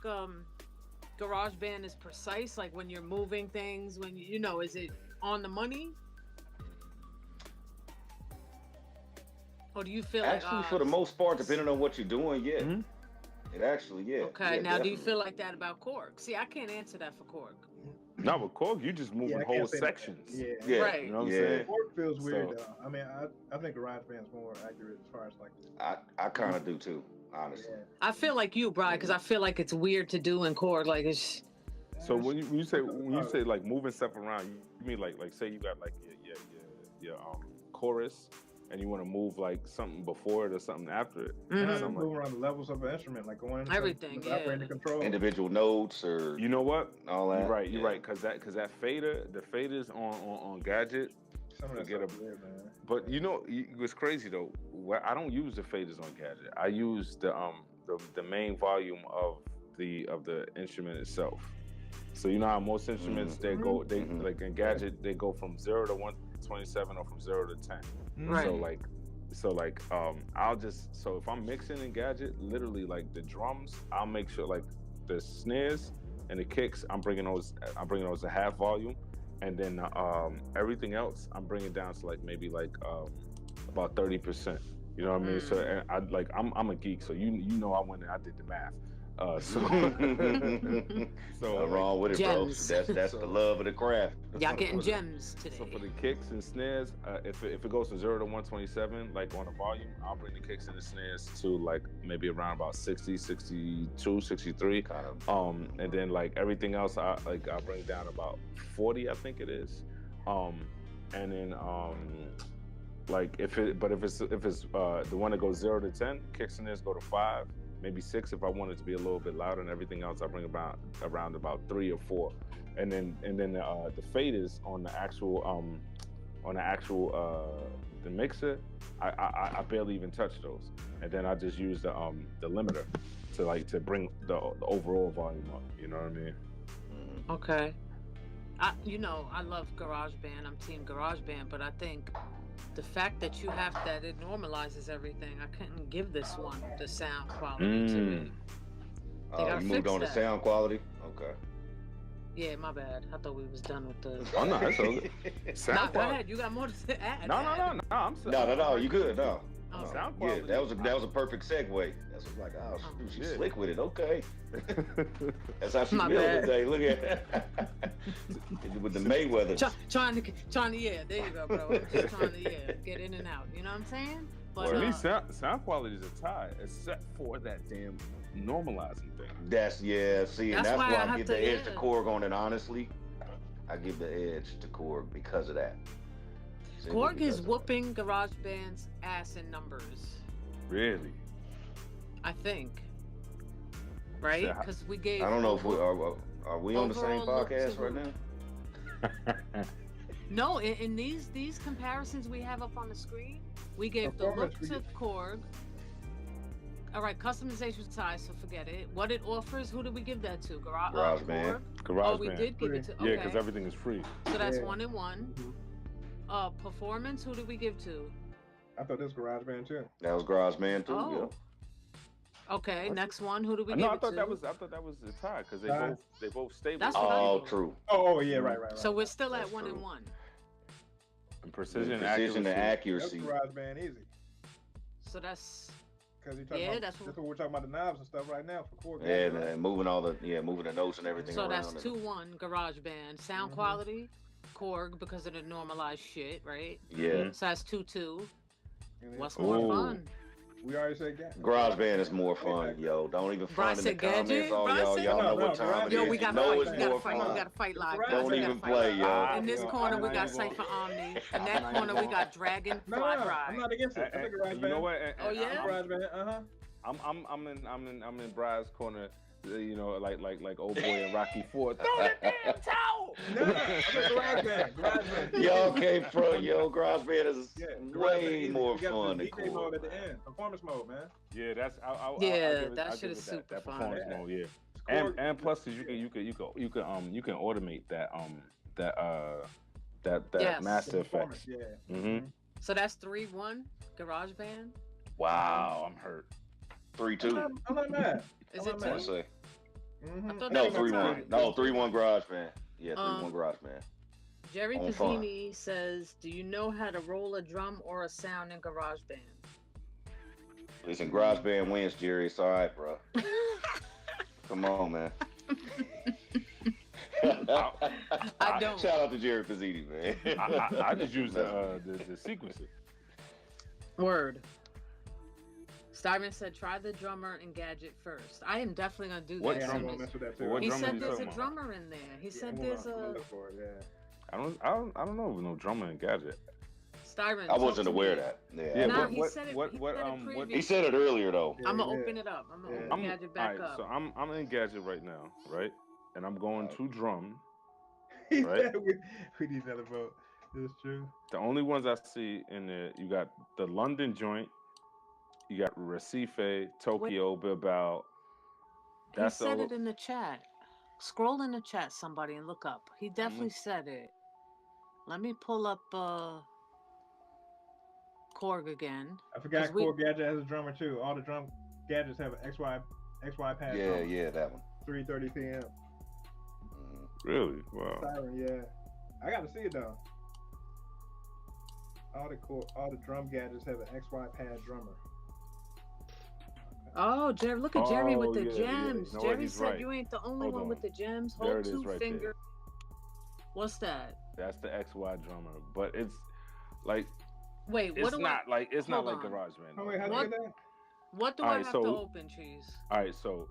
GarageBand is precise? Like when you're moving things, when you know, is it on the money? Or do you feel actually, like for the most part, depending on what you're doing, yeah. It actually, yeah. Okay, yeah, now definitely. do you feel like that about Korg? See, I can't answer that for Korg. No, with Korg, you just moving whole sections. Yeah. Right. You know what I'm saying? Korg feels weird, though. I mean, I think GarageBand's more accurate as far as like. I kind of do too, honestly. Yeah. I feel like you, Brian, because I feel like it's weird to do in Korg. Like it's. So when you say like moving stuff around, you mean like say you got like your chorus, and you want to move like something before it or something after it. Something move around the levels of an instrument, like going everything, operating control, individual notes, or you know what, all that. You're right, because that fader, the faders on Gadget. But you know, it's crazy though. I don't use the faders on Gadget. I use the main volume of the instrument itself. So you know how most instruments they like in Gadget they go from 0 to 127 or from 0 to 10. Right. So I'll just, so if I'm mixing in Gadget, literally like the drums, I'll make sure like the snares and the kicks, I'm bringing those to half volume, and then everything else I'm bringing down to like maybe like about 30%. You know what I mean? So I'm a geek, so you know I went and I did the math. So wrong with it, gems. bro. That's the love of the craft. Y'all getting gems today. So for the kicks and snares, if it goes from 0 to 127, like on a volume, I'll bring the kicks and the snares to like maybe around about 60, 62, 63. Kind of. And then like everything else, I'll bring down about 40, I think it is. And then like if it's the one that goes 0 to 10, kicks and snares go to 5. Maybe 6 if I want it to be a little bit louder, and everything else I bring around about 3 or 4, and then the faders on the actual the mixer, I barely even touch those, and then I just use the limiter to bring the overall volume up. You know what I mean? Okay. I love GarageBand. I'm team GarageBand, but I think the fact that you have that, it normalizes everything. I couldn't give this one the sound quality to it. You moved on to sound quality? Okay. Yeah, my bad. I thought we was done with the. Oh no, that's okay. Sound go ahead. You got more to add. No. You good? No. Oh. Sound quality. Yeah, that was a perfect segue. That's like, she's slick with it. Okay. That's how she feels today. Look at with the Mayweather. Trying to, yeah, there you go, bro. Just trying to, get in and out. You know what I'm saying? But for me, sound quality is a tie, except for that damn normalizing thing. That's and that's why I give the edge to Korg on it. Honestly, I give the edge to Korg because of that. Korg is whooping GarageBand's ass in numbers. Really? I think. Right? Because we gave. I don't know if we on the same podcast right now. No, in these comparisons we have up on the screen, we gave the look to Korg. All right, customization size, so forget it. What it offers, who did we give that to? GarageBand. GarageBand. We did give it to. Okay. Yeah, because everything is free. So that's 1 and 1. Performance, who did we give to? I thought this was GarageBand too. That was GarageBand too. Oh. Okay, next one. Who do we No, give I it thought to? that was the tie because they both stable. That's what I Oh, thought. true. Oh, yeah, right. So we're still at That's 1 true. and 1. And precision and and That's accuracy. GarageBand easy. So that's Because you're talking about, that's that's what we're talking about, the knobs and stuff right now for Korg. Yeah, man, moving the notes and everything so around. that's 2-1 GarageBand. Sound quality, Korg because of the normalized shit, right? Yeah. So that's 2-2. What's Ooh. more fun? We already said Gadget. GarageBand is more fun, yo. Don't even front in the said Gadget? comments. Oh, Bryce y'all said- know No, what time it Yo, is. we You got to know fight. it's We got to more fight. We fun. got to fight live. Don't guys. We even gotta fight play, live. yo. In this Yeah. corner, we I'm got not Cypha Omni. In I'm that not corner, we even got Dragon No, Fly I'm not against it. I think GarageBand. You know what? Oh, yeah? GarageBand, I'm in Brian's corner. You know, like old boy and Rocky Ford. Throw the damn towel. No, I think GarageBand. Y'all came from, yo, GarageBand is Yeah, way GarageBand, more you got fun the than DJ mode Korg. at the end, performance mode, man. Yeah, that's I'll Yeah, give it, that I'll shit give is it super that fun. performance Yeah. mode, yeah. Korg- And plus you can automate that Yes. master Performance, effects. yeah. Mm-hmm. So that's 3-1 GarageBand. Wow, I'm hurt. 3-2. I'm not mad. Is I'm it not I mad. two? say. Mhm. I thought No, that was 3-1. tied. No, 3-1 GarageBand. Yeah, 3-1 Um, GarageBand. Jerry On fun. Pizzini says, "Do you know how to roll a drum or a sound in GarageBand?" Listen, GarageBand wins, Jerry. It's all right, bro. Come on, man. I don't. Shout out to Jerry Pizzini, man. I just use the sequencer. Word. Steven said, "Try the drummer and Gadget first." I am definitely gonna do What that. Yeah, as I'm soon gonna as- mess with that too. What He drummer said you there's a talking about? drummer in there. He said I'm there's gonna a. look for it, yeah. I don't know of no drummer in Gadget. Steven, I wasn't aware of that. Yeah, Nah, what- he what- said it. what- he what, said it what- He previous. said it earlier, though. I'm gonna Yeah. open it up. I'm gonna Yeah. open Gadget back up. So I'm in Gadget right now, right? And I'm going to drum. He Right. said we need another vote. It's true. The only ones I see in there, you got the London joint, you got Recife, Tokyo, Bilbao. He That's said all. it in the chat. Scroll in the chat, somebody, and look up. He definitely said it. Let me pull up Korg again. I forgot 'Cause we- Korg Gadget has a drummer too. All the drum gadgets have an XY pad. Yeah, drummer. yeah, that one. 3:30 p.m. Mhm. Really? Wow. Siren, yeah. I got to see it though. All the drum gadgets have an XY pad drummer. Oh, Jerry, look at Jerry with Oh, the yeah, yeah. gems. You know what? Jerry He's said right. you ain't the only Hold one on. with the gems. There Hold it is 2 right finger. there. What's that? That's the XY drummer, but it's like Wait, what it's do not like it's not hold like on. GarageBand. Oh wait, how do you What? get that? What do I Alright, have so- to open, Cheese? All right, so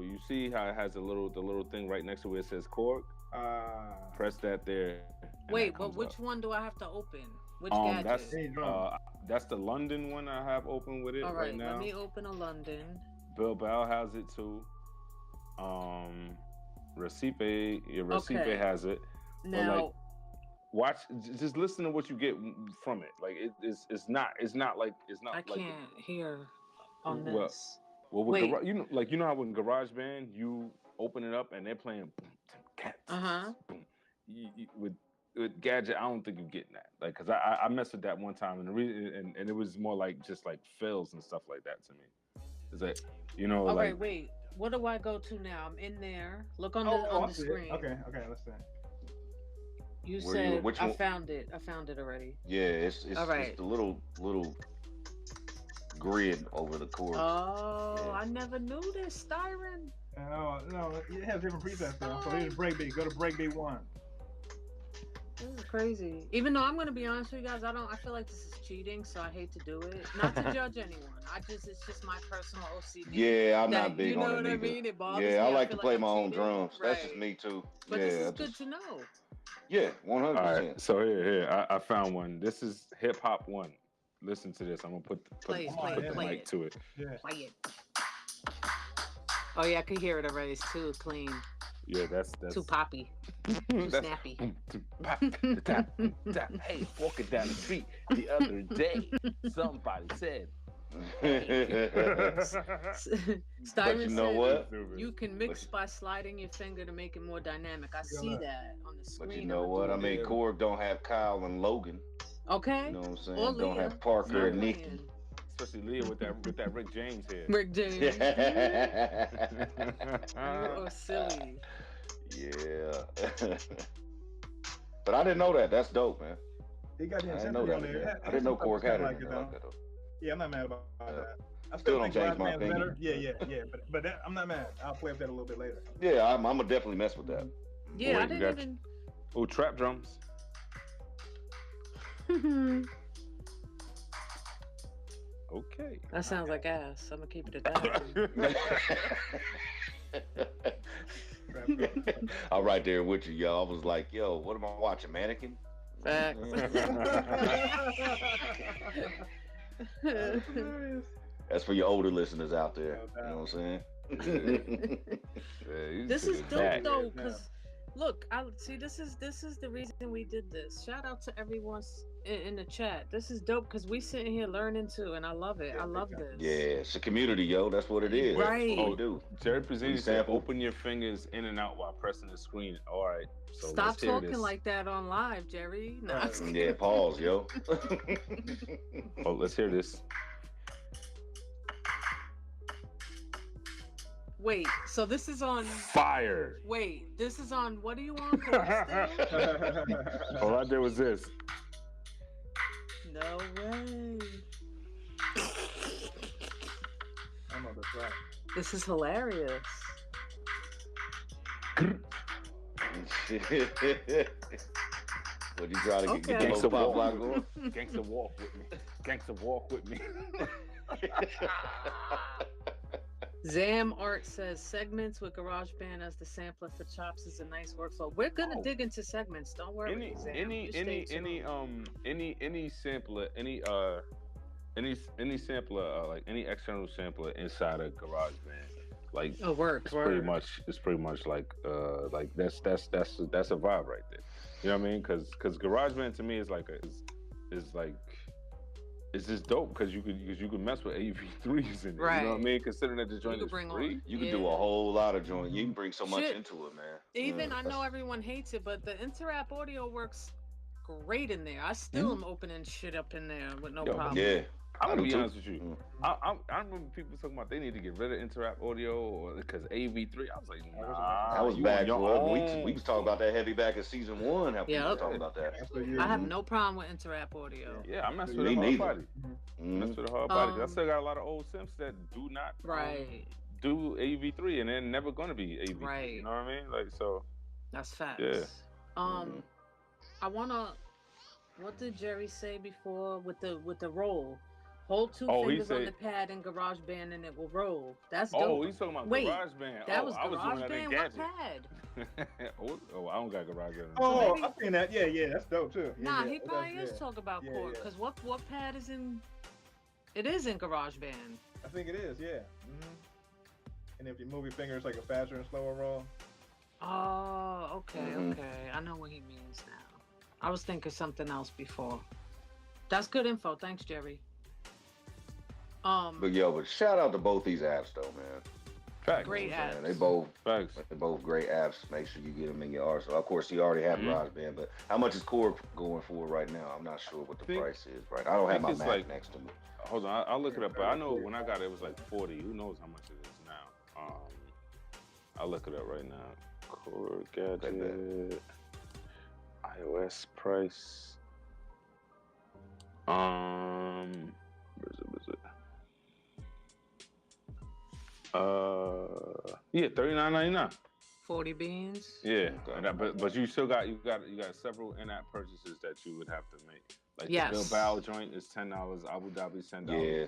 you see how it has the little thing right next to where it says Korg? Press that there. and Wait, that but comes which up. one do I have to open? Which gadget? That's the London one I have open with it All right, now. let me open a London. Bilbao has it too. Recife Okay. has it. Now, Watch, just listen to what you get from it. Like it's not like I like can't hear on Well, this. well with Wait. you know how when GarageBand you open it up and they're playing Uh-huh. with Gadget, I don't think you're getting that. Like, cause I messed with that one time and the reason and it was more like just like fills and stuff like that to me. It's like, you know, All like right, wait. What do I go to now? I'm in there. Look on I the see it. screen. Okay, let's see. You Where said which I one? found it. I found it already. Yeah, it's All right. it's the little grid over the chords. Oh, Yeah. I never knew this, Styron. No, it has different presets though. So here's breakbeat. Go to breakbeat 1. This is crazy. Even though I'm gonna be honest with you guys, I feel like this is cheating, so I hate to do it. Not to judge anyone. It's just my personal OCD. Yeah, I'm that- not big you know on it what I either. mean? It bothers Yeah, me. I like to feel play I'm my own cheating. drums. That's just Right. me too. But yeah, this is I good just- to know. Yeah, 100%. all right. So here I found one. This is Hip Hop 1. Listen to this. I'm gonna put Play it, play it, the play mic it. to it. Yeah. Play it. Oh yeah, I can hear it already. It's too clean, Yeah, that's too poppy, too that's snappy. Hey, walking down the street the other day, somebody said. But you know what? You can mix by sliding your finger to make it more dynamic. I see that on the screen. But you know what? I mean, Korg don't have Kyle and Logan. Okay. You know what I'm saying? Or Don't Leah. have Parker and Not Nikki. playing. Especially Leah with that Rick James hair. Rick James. You Yeah. are silly. But I didn't know that. That's dope, man. He got the I didn't know intensity that. on there. I didn't know Korg had like it it, like that though. Yeah, I'm not mad about that. I Still think don't change my GarageBand's opinion. better. Yeah. But that, I'm not mad. I'll play with that a little bit later. Yeah, I'm gonna definitely mess with that. Yeah, Wait, I didn't even. Oh, trap drums. Okay. That sounds like ass. I'm gonna keep it at that. I'm right there with you, y'all. I was like, yo, what am I watching? Mannequin? Facts. That's for your older listeners out there. You know what I'm saying? This is dope though, because look, I see. This is the reason we did this. Shout out to everyone in the chat. This is dope because we sitting here learning too, and I love it. I love this. Yeah, it's a community, yo. That's what it is. Right. That's what we do. Jerry Pizzini said, open your fingers in and out while pressing the screen. All right. So stop talking like that on live, Jerry. Nah. Yeah, pause, yo. Oh, let's hear this. Wait, so this is on fire. Wait, this is on. What are you on? All I did was this. No way. I know that's right. This is hilarious. What you try to get the Gangsta pop walk. block going? Gangsta walk with me. Gangsta walk with me. Zam Art says segments with GarageBand as the sampler for chops is a nice workflow. We're gonna dig into segments. Don't worry. Any sampler, any sampler, like any external sampler inside of GarageBand, like it's pretty much like that's a vibe right there. You know what I mean? Because GarageBand to me is like it's just dope because you could mess with AV3s in it. Right. You know what I mean? Considering that the joint is free, you can do a whole lot of joint. You can bring so much into it, man. Even I know everyone hates it, but the Interap audio works great in there. I still am opening shit up in there with no problem. Yeah. I'm gonna be honest with you. I remember people talking about they need to get rid of Interap audio or because AV3. I was like, nah. That was back. We was talking about that heavy back in season 1. How people talking about that? I have no problem with Interap audio. Yeah, I'm messing with a hard body. Mess with a hard body. I still got a lot of old Sims that do not do AV3 and they're never gonna be AV3. Right. You know what I mean? Like so. That's facts. Yeah. I wanna. What did Jerry say before with the roll? Hold two fingers on the pad in GarageBand and it will roll. That's dope. Oh, he's talking about GarageBand. That was I was doing that in Gadget. What pad? I don't got GarageBand. Oh, I've seen that. Yeah, that's dope too. Nah, he probably is talking about Korg because what pad is in? It is in GarageBand. I think it is. Yeah. And if you move your fingers like a faster and slower roll. Oh, okay. I know what he means now. I was thinking something else before. That's good info. Thanks, Jerry. But shout out to both these apps though, man. Facts. Great apps. They're both great apps. Make sure you get them in your arsenal. Of course, you already have GarageBand, but how much is Korg going for right now? I'm not sure what the price is. Right, I don't have my Mac next to me. Hold on, I'll look it up. But I know when I got it, it was like 40. Who knows how much it is now? I'll look it up right now. Korggadget iOS price. Where is it? Yeah, $39.99. 40 beans. Yeah, but you still got several in-app purchases that you would have to make. Like the Bilbao joint is $10, Abu Dhabi $10. Yeah.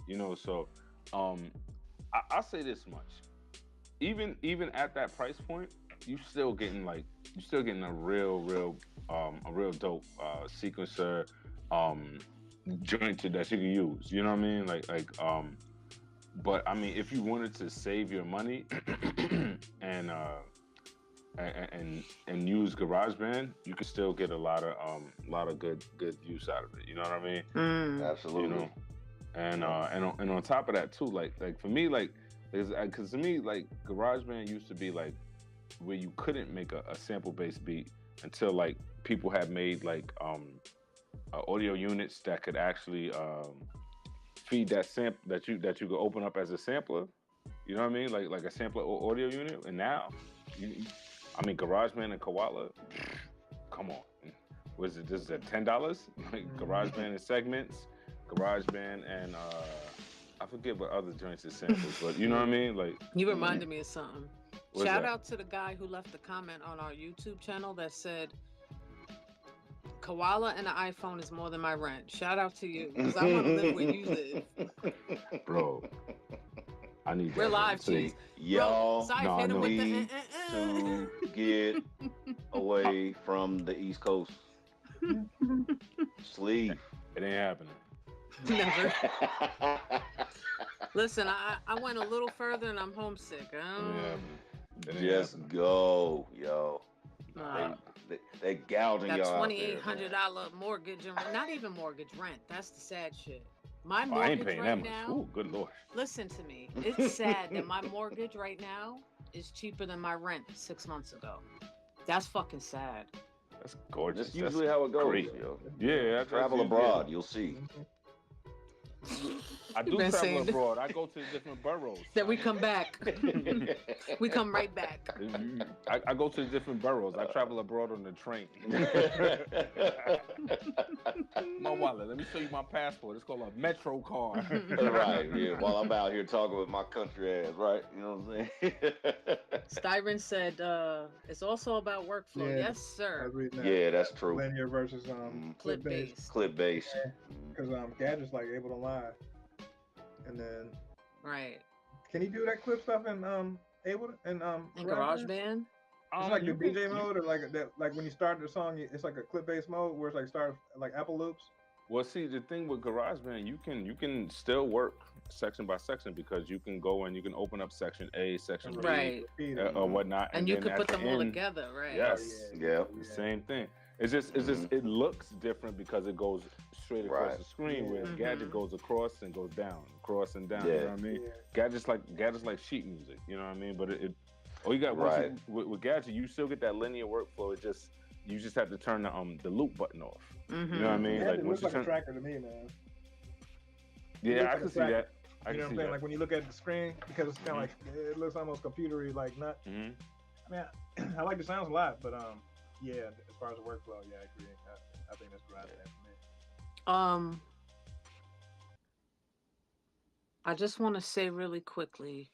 You know, so I'll say this much. Even at that price point, you still getting a real dope sequencer joint that you can use. You know what I mean? But I mean, if you wanted to save your money and use GarageBand, you can still get a lot of good use out of it. You know what I mean? Absolutely. You know, and on top of that too, like for me, because to me, like GarageBand used to be like where you couldn't make a sample based beat until like people had made like audio units that could actually feed that that you could open up as a sampler. You know what I mean? Like a sampler audio unit. And now, I mean, GarageBand and Koala. Come on, was it? This is at $10. Like GarageBand and Segments, GarageBand and I forget what other joints it samples, but you know what I mean? Like you reminded me of something. What's Shout that? out to the guy who left a comment on our YouTube channel that said, Koala and an iPhone is more than my rent. Shout out to you, because I want to live where you live. Bro, I need We're that. live, See, Cheez. y'all Bro, hit him with the, need to get away from the East Coast. Sleep. It ain't happening. Never. Listen, I went a little further and I'm homesick. Just go, yo. Nah. They gouging That y'all out $2,800 mortgage and not even mortgage, rent. That's the sad shit. My I mortgage ain't paying right that much. now. Ooh, good lord. Listen to me. It's sad that my mortgage right now is cheaper than my rent 6 months ago. That's fucking sad. That's gorgeous. That's usually how it goes, great. yo. Yeah, Travel abroad, you'll see. I do travel abroad. I go to the different boroughs. That we come back. We come right back. I go to the different boroughs. I travel abroad on the train. My wallet. Let me show you my passport. It's called a Metro card. Right, yeah. While I'm out here talking with my country ass, right? You know what I'm saying? Styron said it's also about workflow. Yeah, yes, sir. Yeah, that's true. Linear versus Clip based. Clip based. Because Gadget's like Ableton Live, and then Right. can you do that clip stuff in Ableton and In GarageBand? It's like the DJ mode, or like that, like when you start the song, it's like a clip based mode where it's like start like Apple loops. Well, see, the thing with GarageBand, you can still work section by section, because you can go and you can open up section A, section B, Right. or whatnot, And you then can at put the them all end- together, right? Yes. Yeah. Same thing. It's just it looks different because it goes straight across Right. the screen, whereas Mhm. Gadget goes across and goes down, across and down. Yeah. You know what I mean? Yeah. Gadget's like sheet music. You know what I mean? But you got Right. with Gadget, you still get that linear workflow. You just have to turn the loop button off. Mm-hmm. You know what I mean? Yeah, Like it once looks you like turn, a tracker to me, man. yeah, looks I like can a see tracker. that. I You know can what I'm see saying? that. Like when you look at the screen, because it's kind of like it looks almost computery, like not. hmm I mean, I like the sounds a lot, but yeah, as far as the workflow, yeah, I agree. I think that's GarageBand for me. I just want to say really quickly,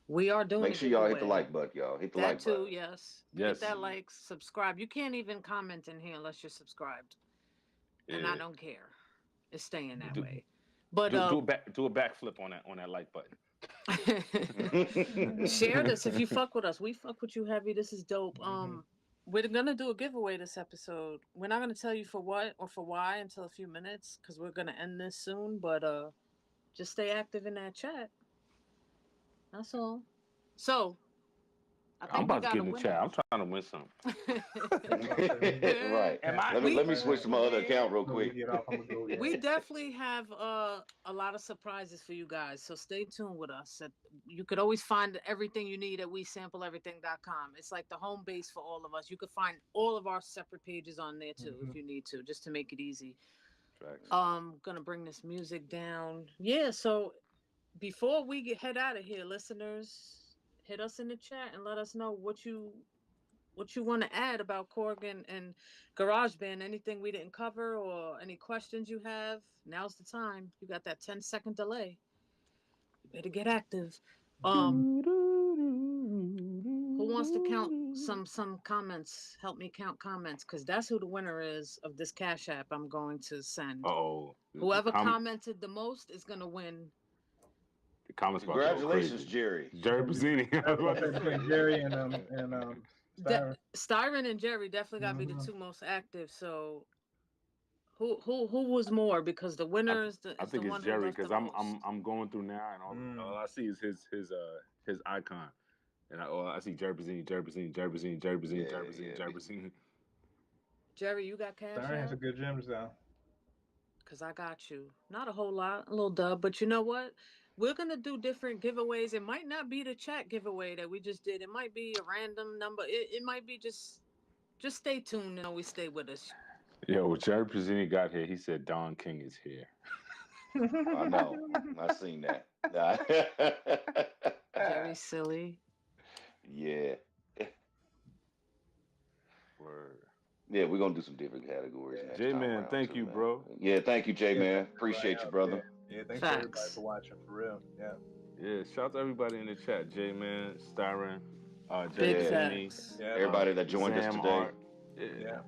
we are doing. Make a sure y'all hit the giveaway. like button, y'all. Hit the That like too, button. yes. Yes. Hit that like, subscribe. You can't even comment in here unless you're subscribed, and I Yeah. don't care. It's staying that Do- way. But do a backflip on that like button. share this if you fuck with us. We fuck with you heavy. This is dope. We're gonna do a giveaway this episode. We're not gonna tell you for what or for why until a few minutes, because we're gonna end this soon. But just stay active in that chat. That's all. So I think I'm about we to get got in the chat. I'm trying to win something. Right. Let me switch to my other account real quick. We definitely have a lot of surprises for you guys, so stay tuned with us. You could always find everything you need at WeSampleEverything.com. It's like the home base for all of us. You could find all of our separate pages on there too if you need to, just to make it easy. Tracks. Gonna bring this music down. Yeah, so before we head out of here, listeners, hit us in the chat and let us know what you want to add about Korg and GarageBand, anything we didn't cover or any questions you have. Now's the time. You got that 10-second delay. You better get active. Who wants to count some comments? Help me count comments, because that's who the winner is of this Cash App I'm going to send. Uh-oh. Whoever commented the most is going to win. The comments about to go Congratulations, crazy. Jerry. Jerry Pizzini. Between Jerry and Styron. Styron and Jerry definitely got to be the two most active. So who was more? Because the winner is the I think the it's one who Jerry, left the because I'm most. going through now, and all I see is his icon, and I see Jerry Pizzini. Jerry, you got Cash Styron has App? a good gym sound. Because I got you. Not a whole lot, a little dub, but you know what? We're going to do different giveaways. It might not be the chat giveaway that we just did. It might be a random number. It might be just stay tuned and always stay with us. Yo, when Jerry Pizzini got here, he said Don King is here. I know. I seen that. Very silly. Yeah. Word. Yeah, we're gonna do some different categories next time J-Man, around, thank too, you, man. bro. Yeah, thank you, J-Man. thanks for Appreciate you, everybody brother. out there. Yeah, thanks for everybody Facts. for watching, for real. Yeah. Yeah, shout out to everybody in the chat. J-Man, Styron, Jerry Big Yeah. Pizzini, facts. Yeah. Everybody that joined us Zam today. Art. Yeah.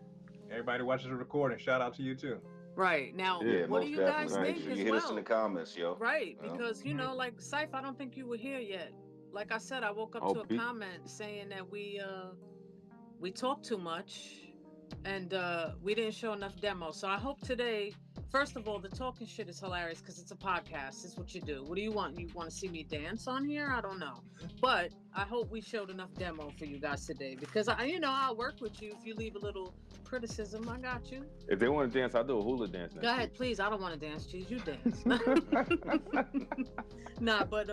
Everybody watches the recording. Shout out to you too. Right. Now, Yeah, what do most you guys definitely. Make think sure as you hit us in well? the comments, yo. Right, Yeah. because you know, like Cypha, I don't think you were here yet. Like I said, I woke up Oh, to a comment saying that we talk too much and we didn't show enough demos. So I hope today, first of all, the talking shit is hilarious because it's a podcast. It's what you do. What do you want? You want to see me dance on here? I don't know, but I hope we showed enough demo for you guys today because I'll work with you if you leave a little criticism. I got you. If they want to dance, I'll do a hula dance. Go ahead, please. I don't want to dance, Cheez. You dance. Nah, but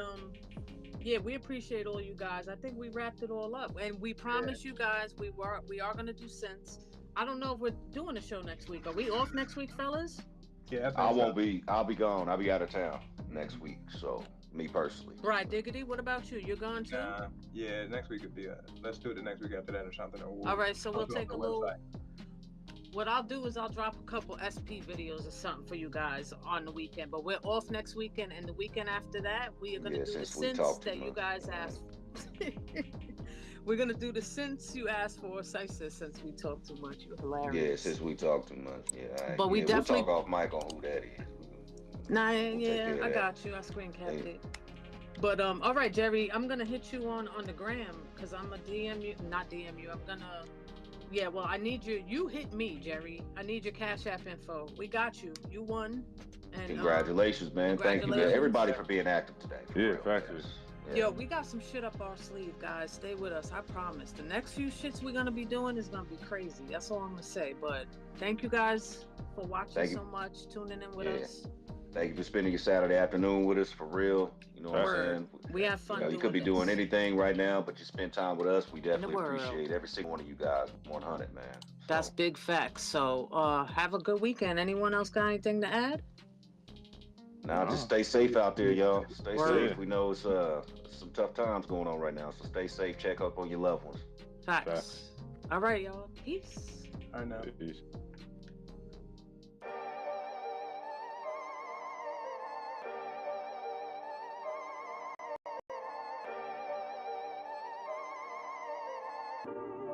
yeah, we appreciate all you guys. I think we wrapped it all up, and we promise you guys we are gonna do synths. I don't know if we're doing a show next week. Are we off next week, fellas? Yeah, I won't be. I'll be gone. I'll be out of town next week. So, me personally. Right, Diggity. What about you? You're gone too. Yeah, next week could be. Let's do it the next week after that or something. Or All right, so we'll post it on take a the little. website. What I'll do is I'll drop a couple SP videos or something for you guys on the weekend. But we're off next weekend, and the weekend after that, we are gonna do the synths that you guys asked. We're gonna do the synths you asked for, Cypha, since we talk too much. You're hilarious. Yeah, since we talk too much. Yeah, But we definitely we'll talk off mic on who that is. Nah, We'll take care of I that. got you. I screen capped it. But all right, Jerry, I'm gonna hit you on the gram because I'm a DM you, not DM you. I'm gonna. Yeah, well, I need you. You hit me, Jerry. I need your Cash App info. We got you. You won. And Congratulations, man. Thank you, man. Everybody for being active today. Yeah, factors. Yo, we got some shit up our sleeve, guys. Stay with us. I promise. The next few shits we're gonna be doing is gonna be crazy. That's all I'm gonna say. But thank you guys for watching so much, tuning in with us. Thank you for spending your Saturday afternoon with us, for real. You know what I'm saying? We have fun. You could be doing anything right now, but you spend time with us. We definitely appreciate every single one of you guys. 100, man. That's big facts. So have a good weekend. Anyone else got anything to add? Now, just stay safe out there, y'all. Stay safe. We know it's some tough times going on right now, so stay safe. Check up on your loved ones. Facts. All right, y'all. Peace. I know. Peace. You